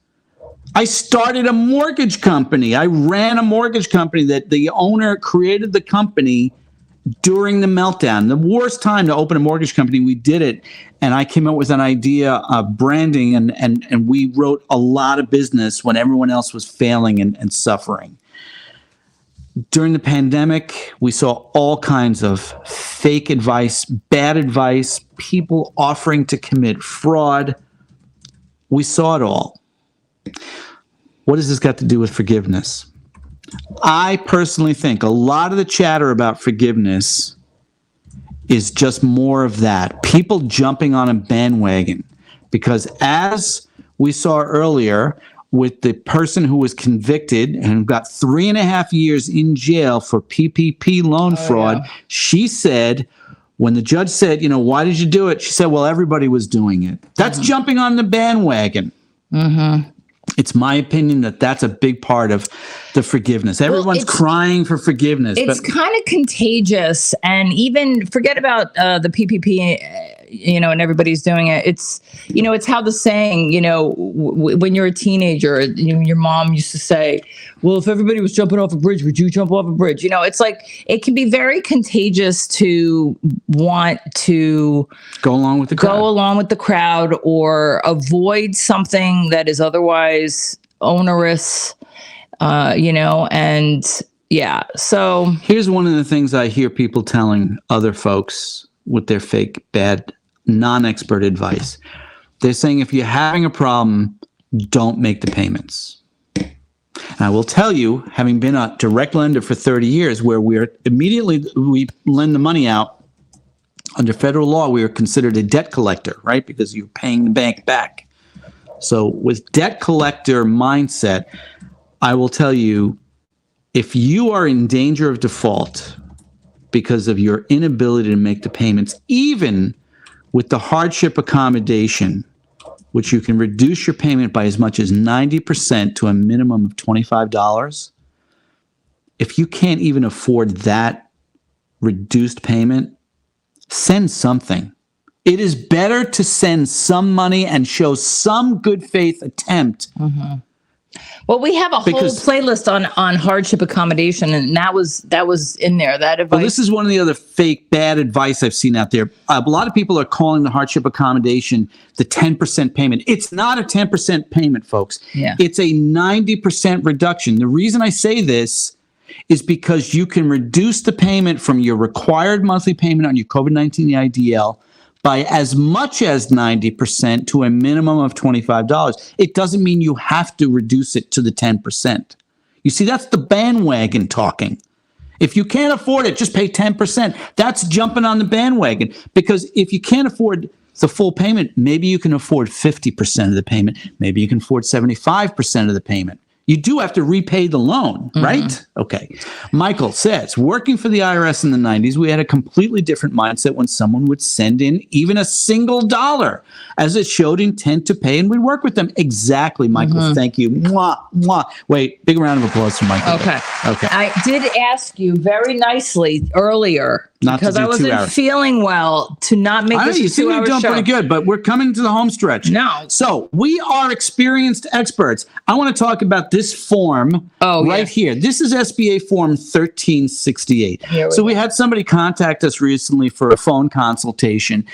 I started a mortgage company. I ran a mortgage company that the owner created the company during the meltdown. The worst time to open a mortgage company, we did it. And I came up with an idea of branding, and we wrote a lot of business when everyone else was failing and suffering. During the pandemic, we saw all kinds of fake advice, bad advice, people offering to commit fraud. We saw it all. What has this got to do with forgiveness? I personally think a lot of the chatter about forgiveness is just more of that. People jumping on a bandwagon. Because as we saw earlier with the person who was convicted and got 3.5 years in jail for PPP loan fraud, she said, when the judge said, why did you do it? She said, well, everybody was doing it. That's jumping on the bandwagon. It's my opinion that that's a big part of the forgiveness. Everyone's crying for forgiveness. It's kind of contagious. And even forget about the PPP, and everybody's doing it. It's, it's how the saying, when you're a teenager, your mom used to say, well, if everybody was jumping off a bridge, would you jump off a bridge? It's like, it can be very contagious to want to go along with the crowd or avoid something that is otherwise onerous, and yeah. So here's one of the things I hear people telling other folks with their fake, bad, non-expert advice. They're saying, if you're having a problem, don't make the payments. And I will tell you, having been a direct lender for 30 years, where we lend the money out under federal law, we are considered a debt collector, right? Because you're paying the bank back. So with debt collector mindset, I will tell you, if you are in danger of default because of your inability to make the payments, even with the hardship accommodation, which you can reduce your payment by as much as 90% to a minimum of $25, if you can't even afford that reduced payment, send something. It is better to send some money and show some good faith attempt. Mm-hmm. Well, we have a whole playlist on hardship accommodation, and that was in there. That advice. Well, this is one of the other fake bad advice I've seen out there. A lot of people are calling the hardship accommodation the 10% payment. It's not a 10% payment, folks. Yeah. It's a 90% reduction. The reason I say this is because you can reduce the payment from your required monthly payment on your COVID-19 EIDL by as much as 90% to a minimum of $25. It doesn't mean you have to reduce it to the 10%. You see, that's the bandwagon talking. If you can't afford it, just pay 10%. That's jumping on the bandwagon, because if you can't afford the full payment, maybe you can afford 50% of the payment. Maybe you can afford 75% of the payment. You do have to repay the loan, right? Mm-hmm. Okay. Michael says, working for the IRS in the 90s, we had a completely different mindset when someone would send in even a single dollar, as it showed intent to pay, and we'd work with them. Exactly, Michael. Mm-hmm. Thank you. Mwah, mwah. Wait, big round of applause for Michael. Okay. I did ask you very nicely earlier, because I wasn't feeling well, to not make this a 2-hour show. You seem to be doing pretty good, but we're coming to the home stretch. No. So we are experienced experts. I want to talk about this form here. This is SBA form 1368. So we had somebody contact us recently for a phone consultation.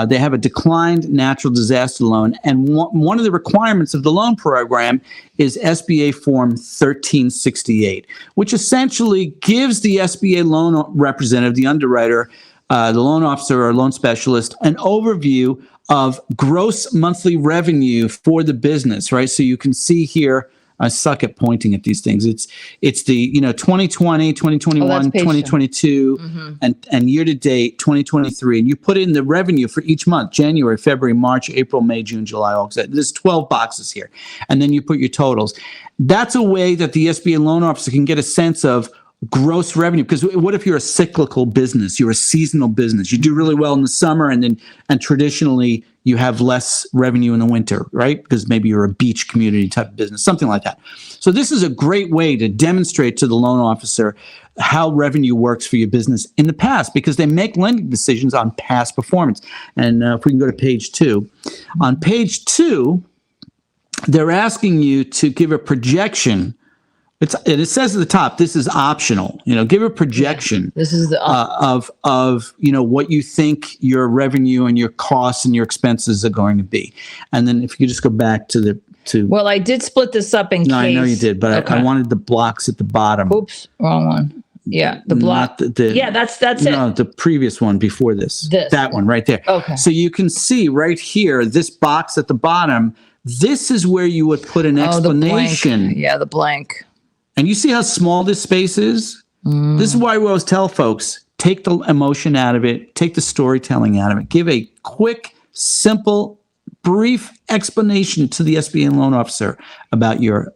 They have a declined natural disaster loan, and one of the requirements of the loan program is SBA form 1368, which essentially gives the SBA loan representative, the underwriter, the loan officer or loan specialist, an overview of gross monthly revenue for the business, right? So you can see here, I suck at pointing at these things. It's the 2020, 2021, 2022, mm-hmm. and year to date 2023, and you put in the revenue for each month: January, February, March, April, May, June, July, August. There's 12 boxes here, and then you put your totals. That's a way that the SBA loan officer can get a sense of gross revenue. Because what if you're a cyclical business? You're a seasonal business. You do really well in the summer, and traditionally you have less revenue in the winter, right? Because maybe you're a beach community type of business, something like that. So this is a great way to demonstrate to the loan officer how revenue works for your business in the past, because they make lending decisions on past performance. And if we can go to page 2. On page 2, they're asking you to give a projection. It says at the top, this is optional. Give a projection. This is the of what you think your revenue and your costs and your expenses are going to be. And then if you could just go back to Well, I did split this up in case. I know you did, but okay. I wanted the blocks at the bottom. Oops, wrong one. Yeah, the block. That's it. No, the previous one before this. That one right there. Okay. So you can see right here, this box at the bottom. This is where you would put an explanation. The blank. Yeah, the blank. And you see how small this space is? This is why we always tell folks, take the emotion out of it, take the storytelling out of it. Give a quick, simple, brief explanation to the SBA loan officer about your...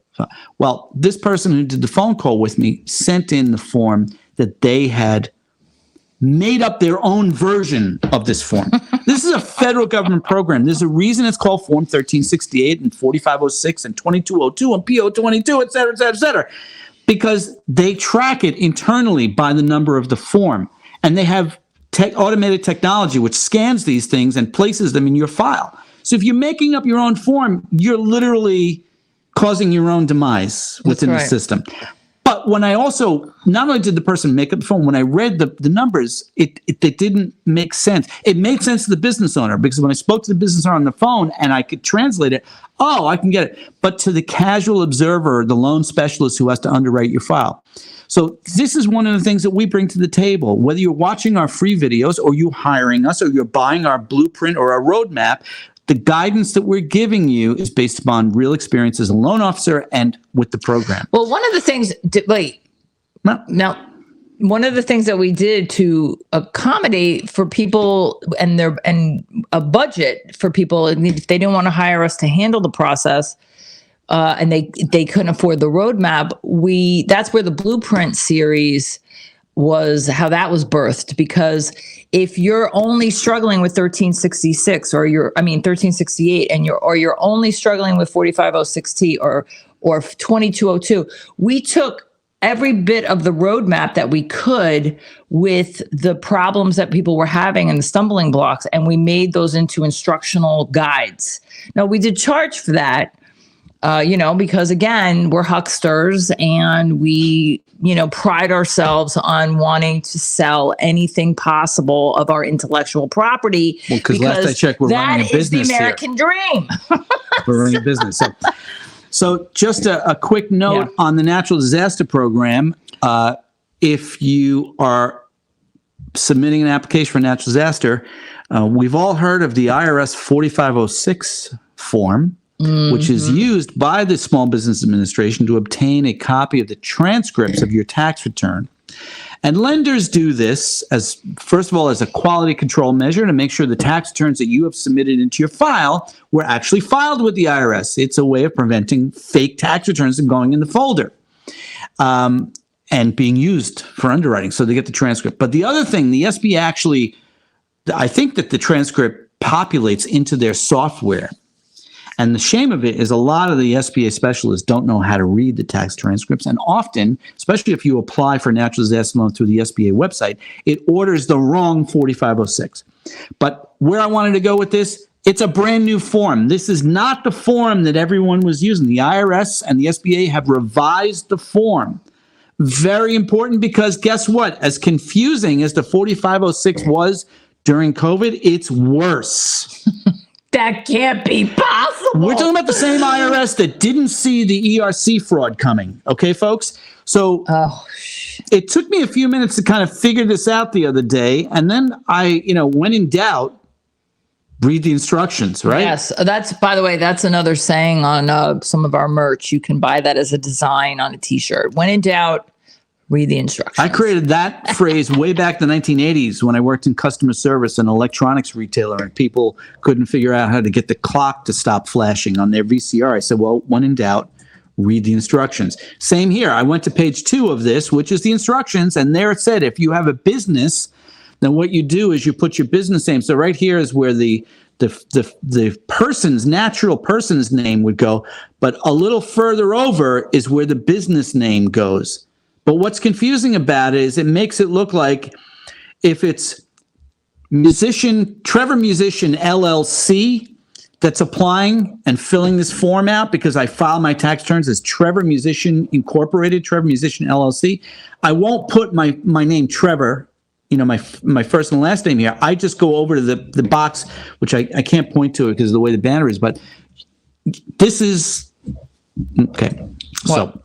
Well, this person who did the phone call with me sent in the form that they had made up their own version of this form. This is a federal government program. There's a reason it's called Form 1368 and 4506 and 2202 and PO 22, et cetera, et cetera, et cetera, because they track it internally by the number of the form. And they have automated technology which scans these things and places them in your file. So if you're making up your own form, you're literally causing your own demise within the system. But when I also, not only did the person make up the form, when I read the numbers, it didn't make sense. It made sense to the business owner because when I spoke to the business owner on the phone and I could translate it, I can get it. But to the casual observer, the loan specialist who has to underwrite your file. So this is one of the things that we bring to the table. Whether you're watching our free videos or you're hiring us or you're buying our blueprint or our roadmap, the guidance that we're giving you is based upon real experience as a loan officer and with the program. Well, one of the things, one of the things that we did to accommodate for people and a budget for people, if they didn't want to hire us to handle the process, and they couldn't afford the roadmap, that's where the Blueprint series was, how that was birthed. Because if you're only struggling with 1366 or 1368 and you're only struggling with 4506T or 2202, we took every bit of the roadmap that we could with the problems that people were having and the stumbling blocks, and we made those into instructional guides. Now, we did charge for that, because again, we're hucksters and we, pride ourselves on wanting to sell anything possible of our intellectual property. Well, because last I checked, we're running a business here. That is the American dream. We're running a business. So just a quick note on the natural disaster program. If you are submitting an application for natural disaster, we've all heard of the IRS 4506 form, which is used by the Small Business Administration to obtain a copy of the transcripts of your tax return. And lenders do this as, first of all, as a quality control measure to make sure the tax returns that you have submitted into your file were actually filed with the IRS. It's a way of preventing fake tax returns from going in the folder and being used for underwriting. So they get the transcript. But the other thing, the SBA actually, I think that the transcript populates into their software. And the shame of it is a lot of the SBA specialists don't know how to read the tax transcripts. And often, especially if you apply for a natural disaster loan through the SBA website, it orders the wrong 4506. But where I wanted to go with this, it's a brand new form. This is not the form that everyone was using. The IRS and the SBA have revised the form. Very important, because guess what? As confusing as the 4506 was during COVID, it's worse. That can't be possible. We're talking about the same IRS that didn't see the ERC fraud coming. Okay, folks? So it took me a few minutes to kind of figure this out the other day. And then I, when in doubt, read the instructions, right? Yes. By the way, that's another saying on some of our merch. You can buy that as a design on a t-shirt. When in doubt, read the instructions. I created that phrase way back in the 1980s when I worked in customer service and electronics retailer, and people couldn't figure out how to get the clock to stop flashing on their VCR. I said, well, when in doubt, read the instructions. Same here. I went to page 2 of this, which is the instructions, and there it said, if you have a business, then what you do is you put your business name. So right here is where the natural person's name would go, but a little further over is where the business name goes. But what's confusing about it is it makes it look like if it's Trevor Musician LLC that's applying and filling this form out, because I file my tax returns as Trevor Musician Incorporated, Trevor Musician LLC, I won't put my name Trevor, my first and last name here. I just go over to the box, which I can't point to it because of the way the banner is, but this is okay. What? So,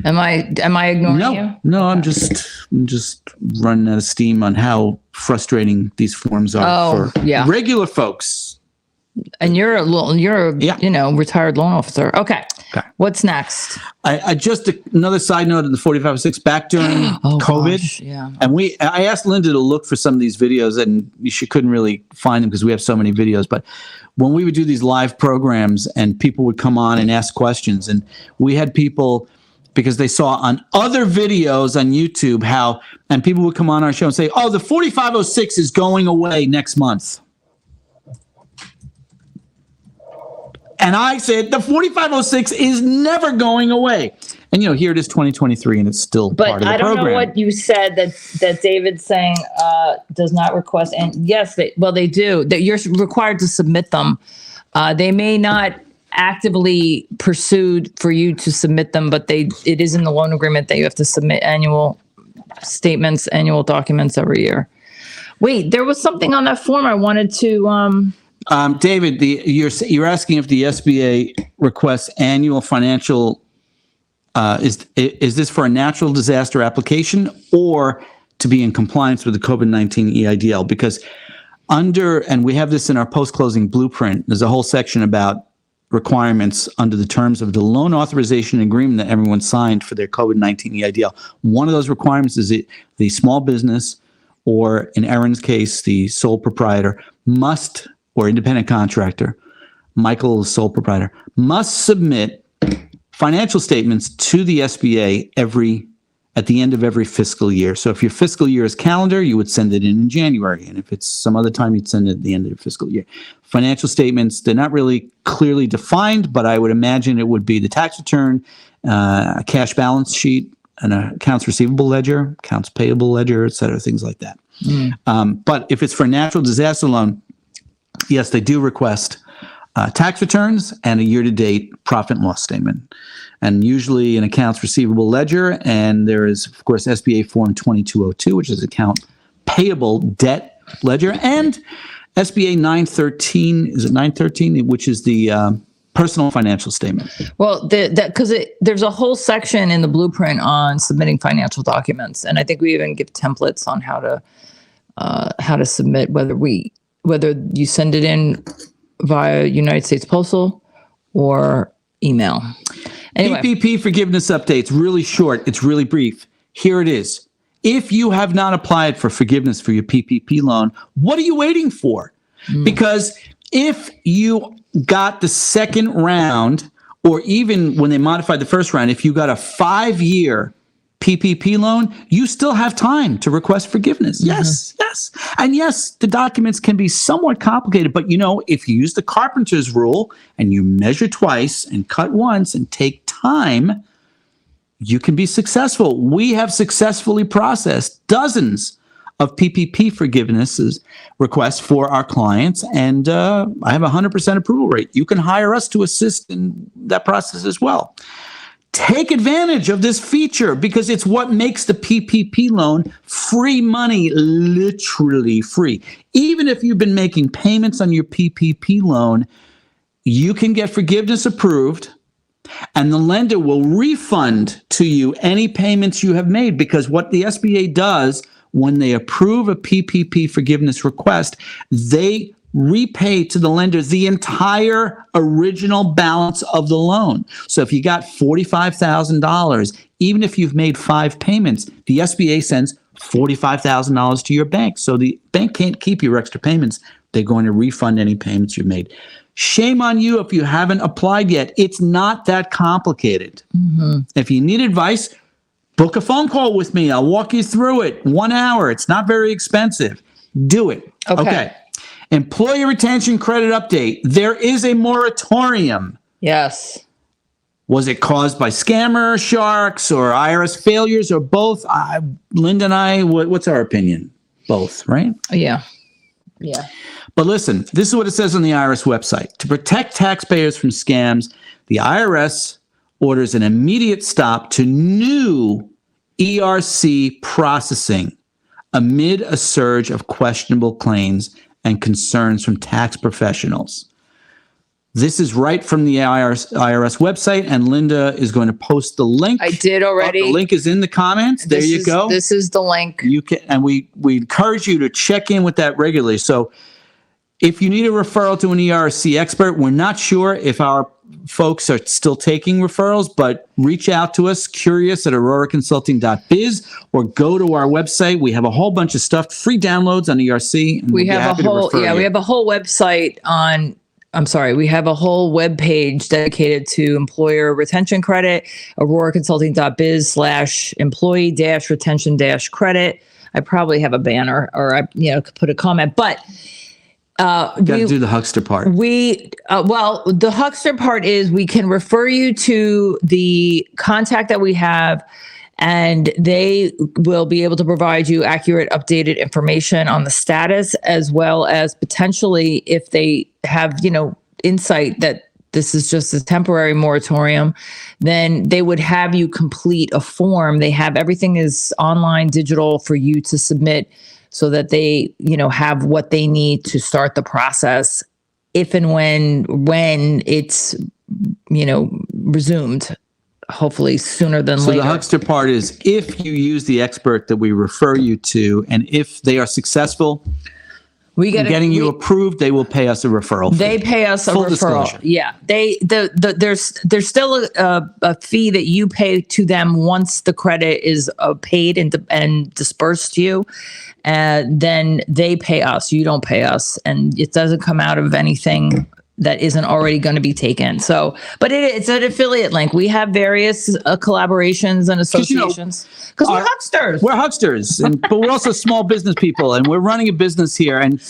am I ignoring you? No, I'm just running out of steam on how frustrating these forms are for regular folks. And you're a retired loan officer. Okay. What's next? I just another side note of the 4506 back during COVID. Gosh, yeah. And I asked Linda to look for some of these videos, and she couldn't really find them because we have so many videos. But when we would do these live programs and people would come on and ask questions, and we had people, because they saw on other videos on YouTube and people would come on our show and say, the 4506 is going away next month. And I said, the 4506 is never going away. And, here it is 2023 and it's still part of the program. But I don't know what you said that David's saying does not request. And yes, they do. That you're required to submit them. They may not actively pursue for you to submit them, but it is in the loan agreement that you have to submit annual statements, annual documents every year. Wait, there was something on that form I wanted to. David, you're asking if the SBA requests annual financial. Is this for a natural disaster application or to be in compliance with the COVID-19 EIDL? Because and we have this in our post-closing blueprint, there's a whole section about requirements under the terms of the loan authorization agreement that everyone signed for their COVID-19 EIDL. One of those requirements is the small business, or in Erin's case, the sole proprietor must, or independent contractor, Michael's sole proprietor, must submit financial statements to the SBA at the end of every fiscal year. So if your fiscal year is calendar, you would send it in January. And if it's some other time, you'd send it at the end of the fiscal year. Financial statements, they're not really clearly defined, but I would imagine it would be the tax return, a cash balance sheet, an accounts receivable ledger, accounts payable ledger, et cetera, things like that. But if it's for a natural disaster loan, yes, they do request tax returns and a year-to-date profit and loss statement, and usually an accounts receivable ledger. And there is, of course, SBA Form 2202, which is account payable debt ledger, and SBA 913, is it 913, which is the personal financial statement. Well, because there's a whole section in the blueprint on submitting financial documents, and I think we even give templates on how to submit, whether you send it in via United States Postal or email. Anyway. PPP forgiveness updates, really short. It's really brief. Here it is. If you have not applied for forgiveness for your PPP loan, what are you waiting for? Because if you got the second round, or even when they modified the first round, if you got a 5-year PPP loan, you still have time to request forgiveness. Yes. And yes, the documents can be somewhat complicated, but if you use the carpenter's rule and you measure twice and cut once and take time, you can be successful. We have successfully processed dozens of PPP forgiveness requests for our clients, and I have a 100% approval rate. You can hire us to assist in that process as well. Take advantage of this feature because it's what makes the PPP loan free money, literally free. Even if you've been making payments on your PPP loan, you can get forgiveness approved, and the lender will refund to you any payments you have made, because what the SBA does when they approve a PPP forgiveness request, they repay to the lender the entire original balance of the loan. So if you got $45,000, even if you've made 5 payments, the SBA sends $45,000 to your bank. So the bank can't keep your extra payments. They're going to refund any payments you made. Shame on you if you haven't applied yet. It's not that complicated. If you need advice, book a phone call with me. I'll walk you through it. 1 hour. It's not very expensive. Do it. Okay. Employee retention credit update. There is a moratorium. Yes. Was it caused by scammer sharks or IRS failures or both? Linda and I, what's our opinion? Both, right? Yeah. But listen, this is what it says on the IRS website. To protect taxpayers from scams, the IRS orders an immediate stop to new ERC processing amid a surge of questionable claims and concerns from tax professionals. This is right from the IRS website, and Linda is going to post the link. I did already. The link is in the comments. There you go. This is the link. You can, and we encourage you to check in with that regularly. So if you need a referral to an ERC expert, we're not sure if our folks are still taking referrals, but reach out to us, curious@auroraconsulting.biz, or go to our website. We have a whole bunch of stuff, free downloads on ERC. And we have a whole website on. We have a whole web page dedicated to employer retention credit, auroraconsulting.biz/employee-retention-credit. I probably have a banner, or I could put a comment, but Got to do the Huckster part. Well, the Huckster part is we can refer you to the contact that we have, and they will be able to provide you accurate, updated information on the status, as well as potentially if they have, insight that this is just a temporary moratorium, then they would have you complete a form. They have everything is online, digital for you to submit so that they, have what they need to start the process if and when it's, resumed, hopefully sooner than later. So the Huckster part is if you use the expert that we refer you to, and if they are successful in getting you approved, they will pay us a referral fee. They pay us a Full referral. disclosure. Yeah. There's still a fee that you pay to them once the credit is paid and dispersed to you. Then they pay us. You don't pay us, and it doesn't come out of anything that isn't already going to be taken. So, but it's an affiliate link. We have various collaborations and associations because we're hucksters. We're hucksters, but we're also small business people, and we're running a business here. And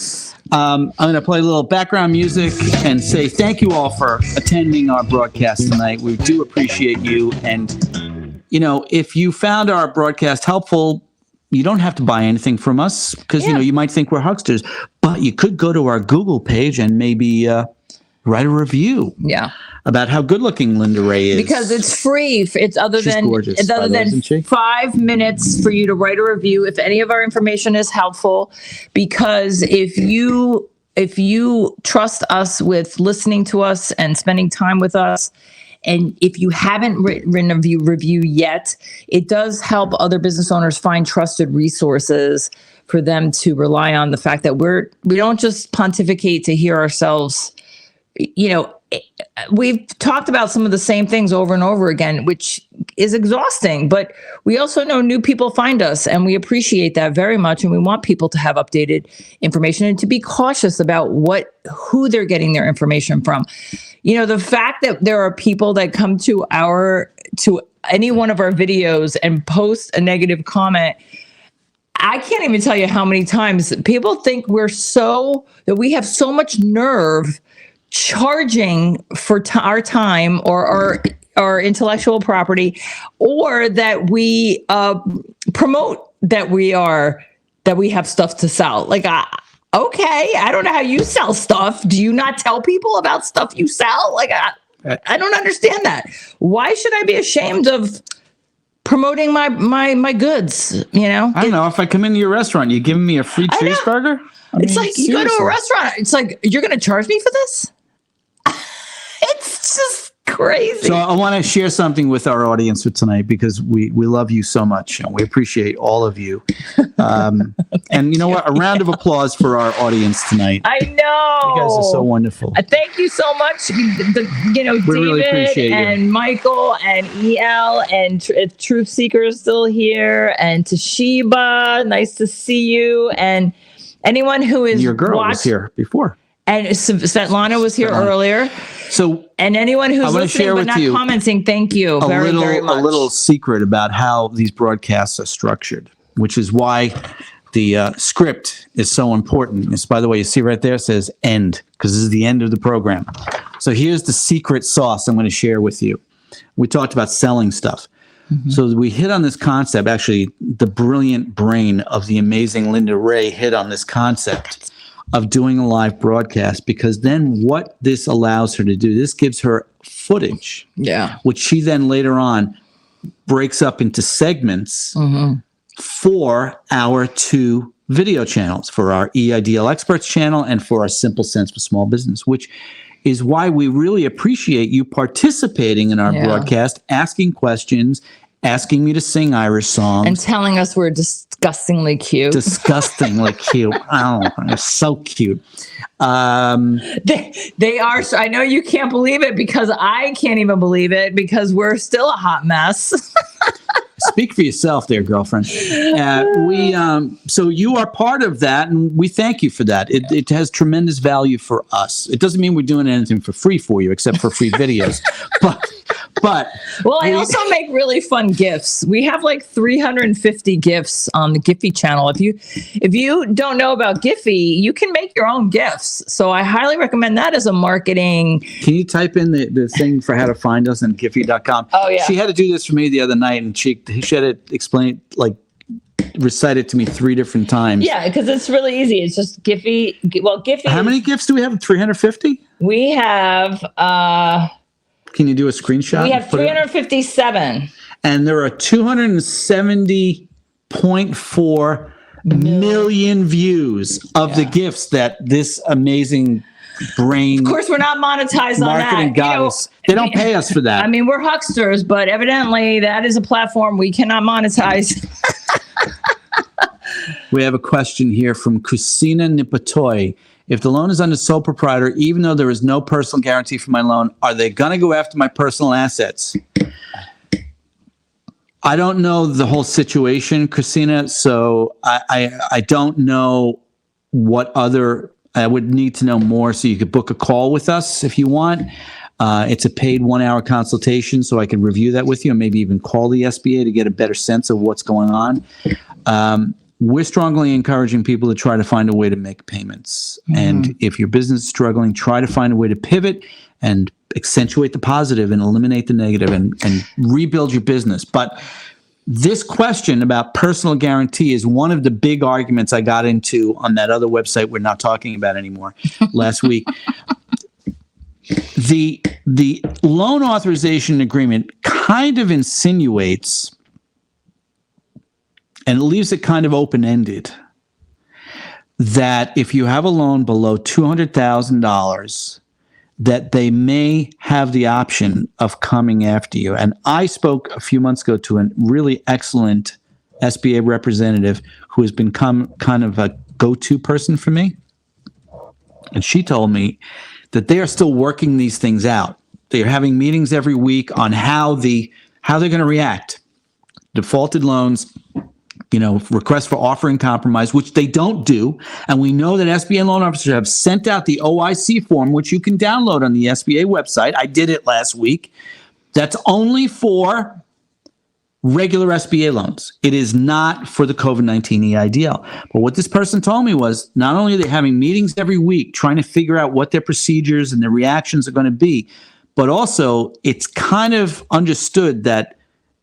I'm going to play a little background music and say thank you all for attending our broadcast tonight. We do appreciate you. And, if you found our broadcast helpful, you don't have to buy anything from us because, you might think we're hucksters, but you could go to our Google page and maybe write a review about how good looking Linda Ray is. Because it's free. It's other She's than gorgeous, it's other by the way, than isn't she? 5 minutes for you to write a review if any of our information is helpful. Because if you trust us with listening to us and spending time with us, and if you haven't written a review yet, it does help other business owners find trusted resources for them to rely on. The fact that we don't just pontificate to hear ourselves. We've talked about some of the same things over and over again, which is exhausting, but we also know new people find us, and we appreciate that very much. And we want people to have updated information and to be cautious about who they're getting their information from. The fact that there are people that come to any one of our videos and post a negative comment, I can't even tell you how many times people think that we have so much nerve charging for our time or our intellectual property, or that we promote that we have stuff to sell. Like, okay, I don't know how you sell stuff. Do you not tell people about stuff you sell? Like, I don't understand that. Why should I be ashamed of promoting my goods? I don't know. If I come into your restaurant, you giving me a free cheeseburger? It's like you go to a restaurant. It's like, you're going to charge me for this? It's just crazy. So I want to share something with our audience for tonight, because we love you so much and we appreciate all of you. And you know what? A round of applause for our audience tonight. I know. You guys are so wonderful. Thank you so much. David really appreciate you. And Michael and EL and Truth Seeker is still here, and Toshiba. Nice to see you. And anyone who is your girl was here before. And Svetlana was here earlier. So, and anyone who's listening but not commenting, thank you very much. A little secret about how these broadcasts are structured, which is why the script is so important. It's, by the way, you see right there, it says end, because this is the end of the program. So here's the secret sauce I'm going to share with you. We talked about selling stuff. Mm-hmm. So we hit on this concept. Actually, the brilliant brain of the amazing Linda Ray hit on this concept of doing a live broadcast, because then what this allows her to do, this gives her footage, which she then later on breaks up into segments for our 2 video channels, for our EIDL Experts channel and for our Simple Sense for Small Business, which is why we really appreciate you participating in our broadcast, asking questions, asking me to sing Irish songs. And telling us we're disgustingly cute. Disgustingly cute. Oh, they're so cute. They are. I know you can't believe it, because I can't even believe it, because we're still a hot mess. Speak for yourself there, girlfriend. So you are part of that, and we thank you for that. It has tremendous value for us. It doesn't mean we're doing anything for free for you, except for free videos. But well, I also make really fun GIFs. We have like 350 GIFs on the Giphy channel. If you don't know about Giphy, you can make your own GIFs. So I highly recommend that as a marketing. Can you type in the thing for how to find us on Giphy.com? Oh, yeah. She had to do this for me the other night, and she had to explain, like, recite it to me 3 different times. Yeah, because it's really easy. It's just Giphy. Well, Giphy. How many GIFs do we have? 350? We have. Can you do a screenshot? We have 357. And there are 270.4 million views of the GIFs that this amazing brain. Of course, we're not monetized on that. Marketing goddess. They don't pay us for that. I mean, we're hucksters, but evidently that is a platform we cannot monetize. We have a question here from Kusina Nipatoy. If the loan is under sole proprietor, even though there is no personal guarantee for my loan, are they going to go after my personal assets? I don't know the whole situation, Kusina, so I don't know what other. I would need to know more, so you could book a call with us if you want. It's a paid 1-hour consultation, so I can review that with you and maybe even call the SBA to get a better sense of what's going on. We're strongly encouraging people to try to find a way to make payments. Mm-hmm. And if your business is struggling, try to find a way to pivot and accentuate the positive and eliminate the negative and rebuild your business. But this question about personal guarantee is one of the big arguments I got into on that other website we're not talking about anymore last week. The loan authorization agreement kind of insinuates, and it leaves it kind of open-ended, that if you have a loan below $200,000, that they may have the option of coming after you. And I spoke a few months ago to a really excellent SBA representative who has become kind of a go-to person for me. And she told me that they are still working these things out. They are having meetings every week on how they're going to react. Defaulted loans, requests for offering compromise, which they don't do. And we know that SBA loan officers have sent out the OIC form, which you can download on the SBA website. I did it last week. That's only for regular SBA loans. It is not for the COVID-19 EIDL. But what this person told me was not only are they having meetings every week trying to figure out what their procedures and their reactions are going to be, but also it's kind of understood that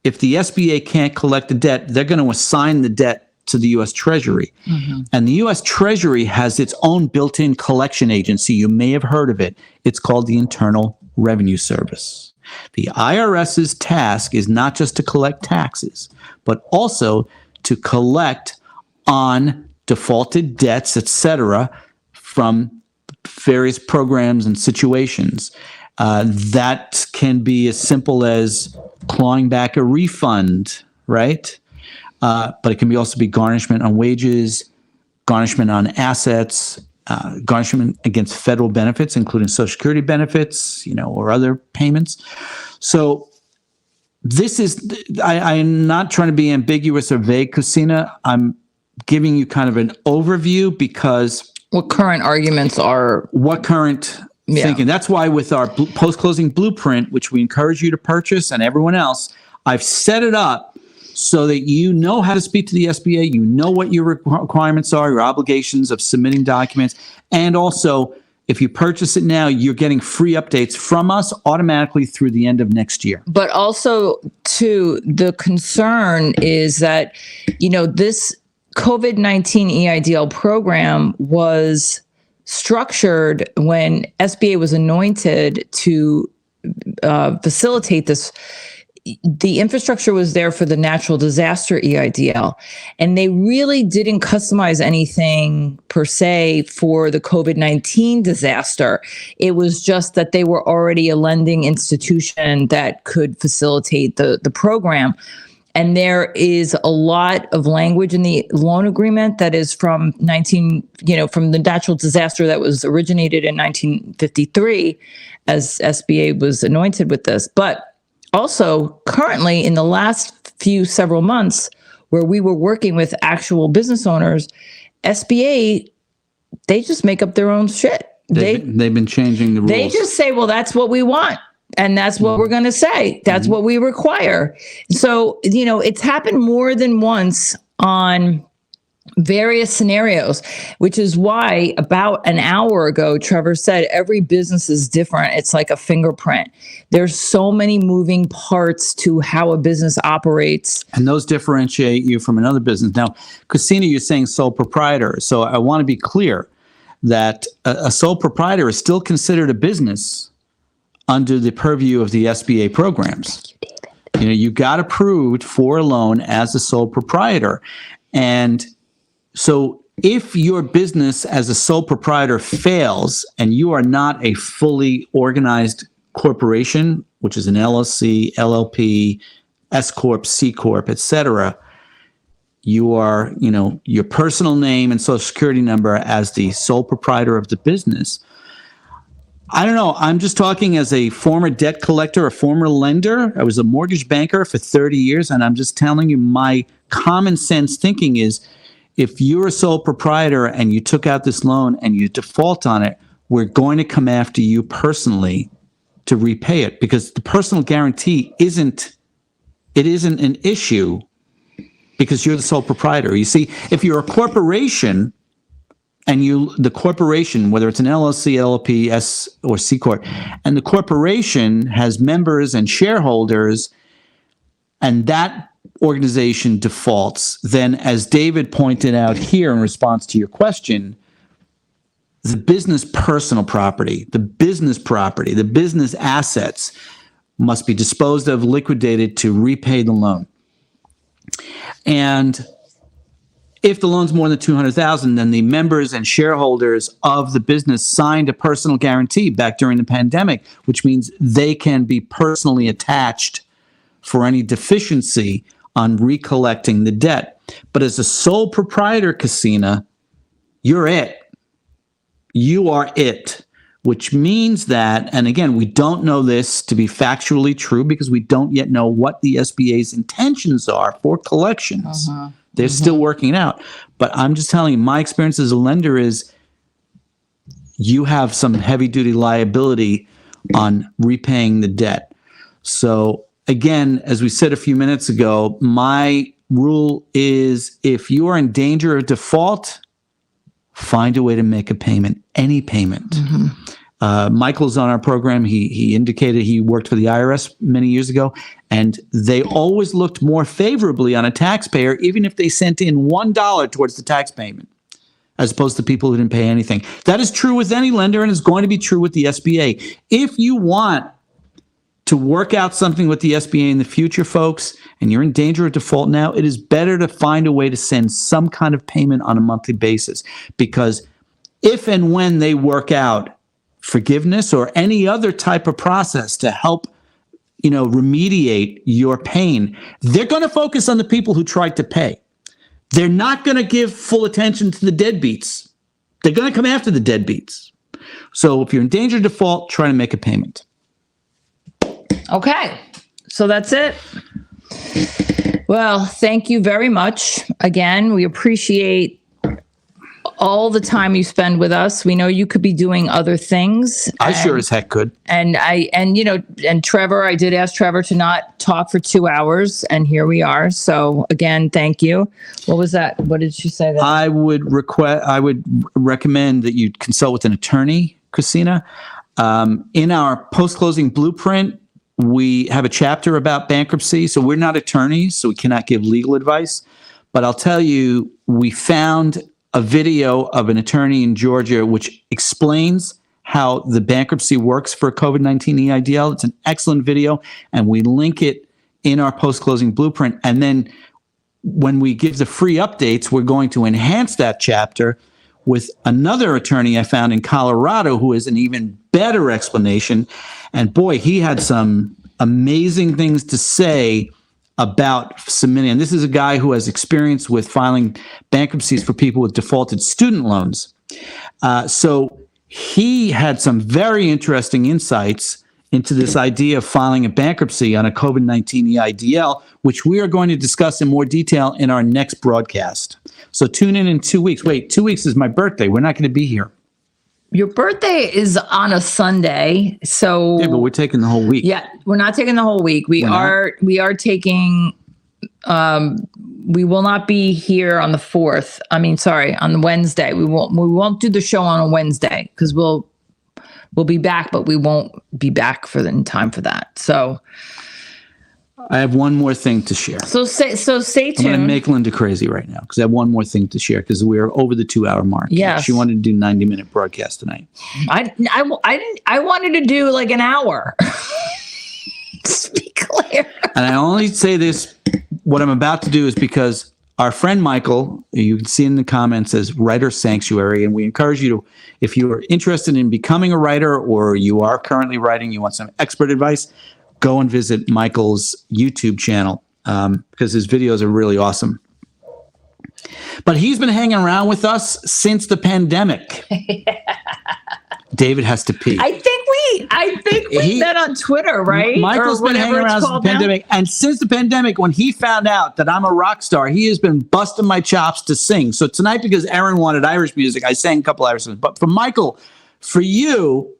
if the SBA can't collect the debt, they're going to assign the debt to the U.S. Treasury. Mm-hmm. And the U.S. Treasury has its own built-in collection agency. You may have heard of it. It's called the Internal Revenue Service. The IRS's task is not just to collect taxes, but also to collect on defaulted debts, etc., from various programs and situations. That can be as simple as clawing back a refund, right? But it can also be garnishment on wages, garnishment on assets, garnishment against federal benefits, including Social Security benefits, or other payments. So this is, I'm not trying to be ambiguous or vague, Kusina. I'm giving you kind of an overview because what current arguments are. What current thinking. That's why with our post-closing blueprint, which we encourage you to purchase and everyone else, I've set it up so that you know how to speak to the SBA, you know what your requirements are, your obligations of submitting documents, and also if you purchase it now, you're getting free updates from us automatically through the end of next year. But also, too, the concern is that, this COVID-19 EIDL program was structured when SBA was anointed to facilitate this. The infrastructure was there for the natural disaster EIDL, and they really didn't customize anything per se for the COVID-19 disaster. It was just that they were already a lending institution that could facilitate the program. And there is a lot of language in the loan agreement that is from from the natural disaster that was originated in 1953 as SBA was anointed with this. But also currently in the last several months where we were working with actual business owners, SBA, they just make up their own shit. They've been changing the rules. They just say, well, that's what we want. And that's what we're going to say. That's what we require. So, it's happened more than once on various scenarios, which is why about an hour ago, Trevor said every business is different. It's like a fingerprint. There's so many moving parts to how a business operates. And those differentiate you from another business. Now, Christina, you're saying sole proprietor. So I want to be clear that a sole proprietor is still considered a business under the purview of the SBA programs. You got approved for a loan as a sole proprietor. And so if your business as a sole proprietor fails and you are not a fully organized corporation, which is an LLC, LLP, S Corp, C Corp, et cetera, you are, your personal name and social security number as the sole proprietor of the business. I don't know. I'm just talking as a former debt collector, a former lender. I was a mortgage banker for 30 years, and I'm just telling you my common sense thinking is, if you're a sole proprietor and you took out this loan and you default on it, we're going to come after you personally to repay it, because the personal guarantee isn't an issue because you're the sole proprietor. You see, if you're a corporation and the corporation, whether it's an LLC, LLP, S or C Corp, and the corporation has members and shareholders, and that organization defaults, then as David pointed out here in response to your question, the business personal property, the business assets must be disposed of, liquidated to repay the loan. And if the loan's more than $200,000, then the members and shareholders of the business signed a personal guarantee back during the pandemic, which means they can be personally attached for any deficiency on recollecting the debt. But as a sole proprietor, Casina, you're it. You are it, which means that, and again, we don't know this to be factually true because we don't yet know what the SBA's intentions are for collections. They're still working it out. But I'm just telling you, my experience as a lender is you have some heavy-duty liability on repaying the debt. So again, as we said a few minutes ago, my rule is if you are in danger of default, find a way to make a payment, any payment. Michael's on our program. He indicated he worked for the IRS many years ago, and they always looked more favorably on a taxpayer, even if they sent in $1 towards the tax payment, as opposed to people who didn't pay anything. That is true with any lender, and is going to be true with the SBA. If you want to work out something with the SBA in the future, folks, and you're in danger of default now, it is better to find a way to send some kind of payment on a monthly basis, because if and when they work out forgiveness or any other type of process to help, remediate your pain, they're going to focus on the people who tried to pay. They're not going to give full attention to the deadbeats. They're going to come after the deadbeats. So if you're in danger of default, try to make a payment. Okay, so that's it. Well, thank you very much. Again, we appreciate all the time you spend with us. We know you could be doing other things. I sure as heck could. And Trevor, I did ask Trevor to not talk for 2 hours, and here we are. So again, thank you. What was that? What did you say? I would recommend that you consult with an attorney, Christina. In our post-closing blueprint, we have a chapter about bankruptcy. So we're not attorneys, so we cannot give legal advice. But I'll tell you, we found a video of an attorney in Georgia which explains how the bankruptcy works for COVID-19 EIDL. It's an excellent video, and we link it in our post-closing blueprint. And then when we give the free updates, we're going to enhance that chapter with another attorney I found in Colorado who is an even better explanation. And boy, he had some amazing things to say about submitting. And this is a guy who has experience with filing bankruptcies for people with defaulted student loans. So he had some very interesting insights into this idea of filing a bankruptcy on a COVID-19 EIDL, which we are going to discuss in more detail in our next broadcast. So tune in 2 weeks. Wait, 2 weeks is my birthday. We're not going to be here. Your birthday is on a Sunday, so Yeah, but we're taking the whole week. yeah, we're not taking the whole week. We are taking. We will not be here on the 4th. On the Wednesday. We won't do the show on a Wednesday because we'll be back, but we won't be back in time for that. So I have one more thing to share. stay I'm going to tuned. make Linda crazy right now because I have one more thing to share because we're over the 2-hour mark. Yes. She wanted to do 90-minute broadcast tonight. I wanted to do like an hour. Just be clear. And I only say this, what I'm about to do is because our friend Michael, you can see in the comments, says Writer Sanctuary. And we encourage you to, if you are interested in becoming a writer or you are currently writing, you want some expert advice, go and visit Michael's YouTube channel because his videos are really awesome. But he's been hanging around with us since the pandemic. David has to pee. I think we met on Twitter, right? Michael's been hanging around since the pandemic. And since the pandemic, when he found out that I'm a rock star, he has been busting my chops to sing. So tonight, because Aaron wanted Irish music, I sang a couple Irish songs. But for Michael, for you,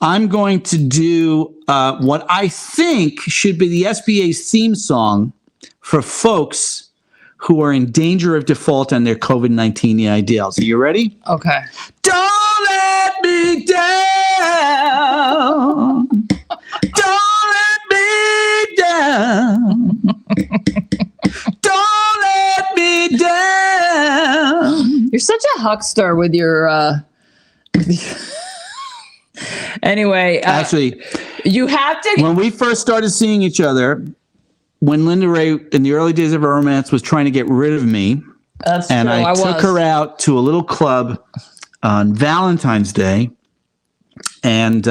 I'm going to do what I think should be the SBA's theme song for folks who are in danger of default on their COVID-19 EIDLs. Are you ready? Okay. Don't let me down. Don't let me down. Don't let me down. You're such a huckster with your. Anyway, Actually, you have to. when we first started seeing each other, when Linda Ray, in the early days of our romance, was trying to get rid of me, That's and true. I took her out to a little club on Valentine's Day, and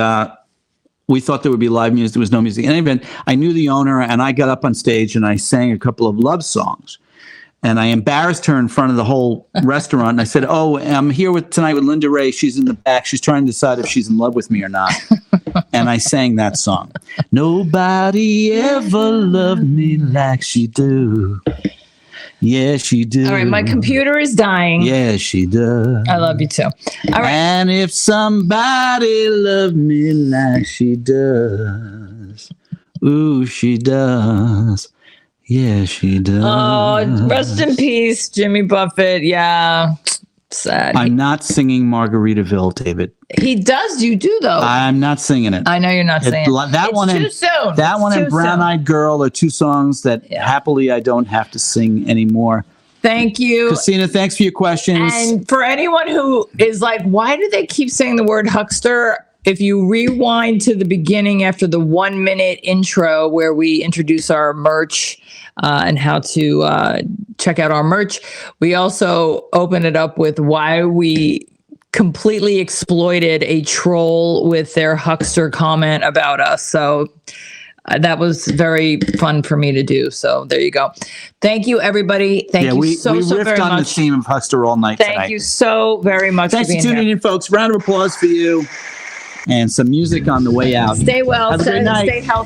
we thought there would be live music. There was no music. In any event, I knew the owner, and I got up on stage and I sang a couple of love songs. And I embarrassed her in front of the whole restaurant. And I said, "Oh, I'm here tonight with Linda Ray. She's in the back. She's trying to decide if she's in love with me or not." And I sang that song. Nobody ever loved me like she do. Yeah, she do. All right, my computer is dying. Yeah, she does. I love you too. All right. And if somebody loved me like she does, ooh, she does. Yeah, she does. Oh, rest in peace, Jimmy Buffett. Yeah, sad. I'm not singing Margaritaville, David. He does. You do though. I'm not singing it. I know you're not saying That it's one too and soon. that It's one too and Brown Eyed Girl are two songs that happily I don't have to sing anymore. Thank you. Christina, thanks for your questions. And for anyone who is like, why do they keep saying the word huckster? If you rewind to the beginning after the 1-minute intro where we introduce our merch and how to check out our merch, we also open it up with why we completely exploited a troll with their huckster comment about us. So that was very fun for me to do. So there you go. Thank you, everybody. Thank you we so riffed very on much. the theme of Huckster all night tonight. Thank you so very much Thanks for being for tuning here. in, folks. Round of applause for you. And some music on the way out. Stay well. Have a great night. Stay healthy.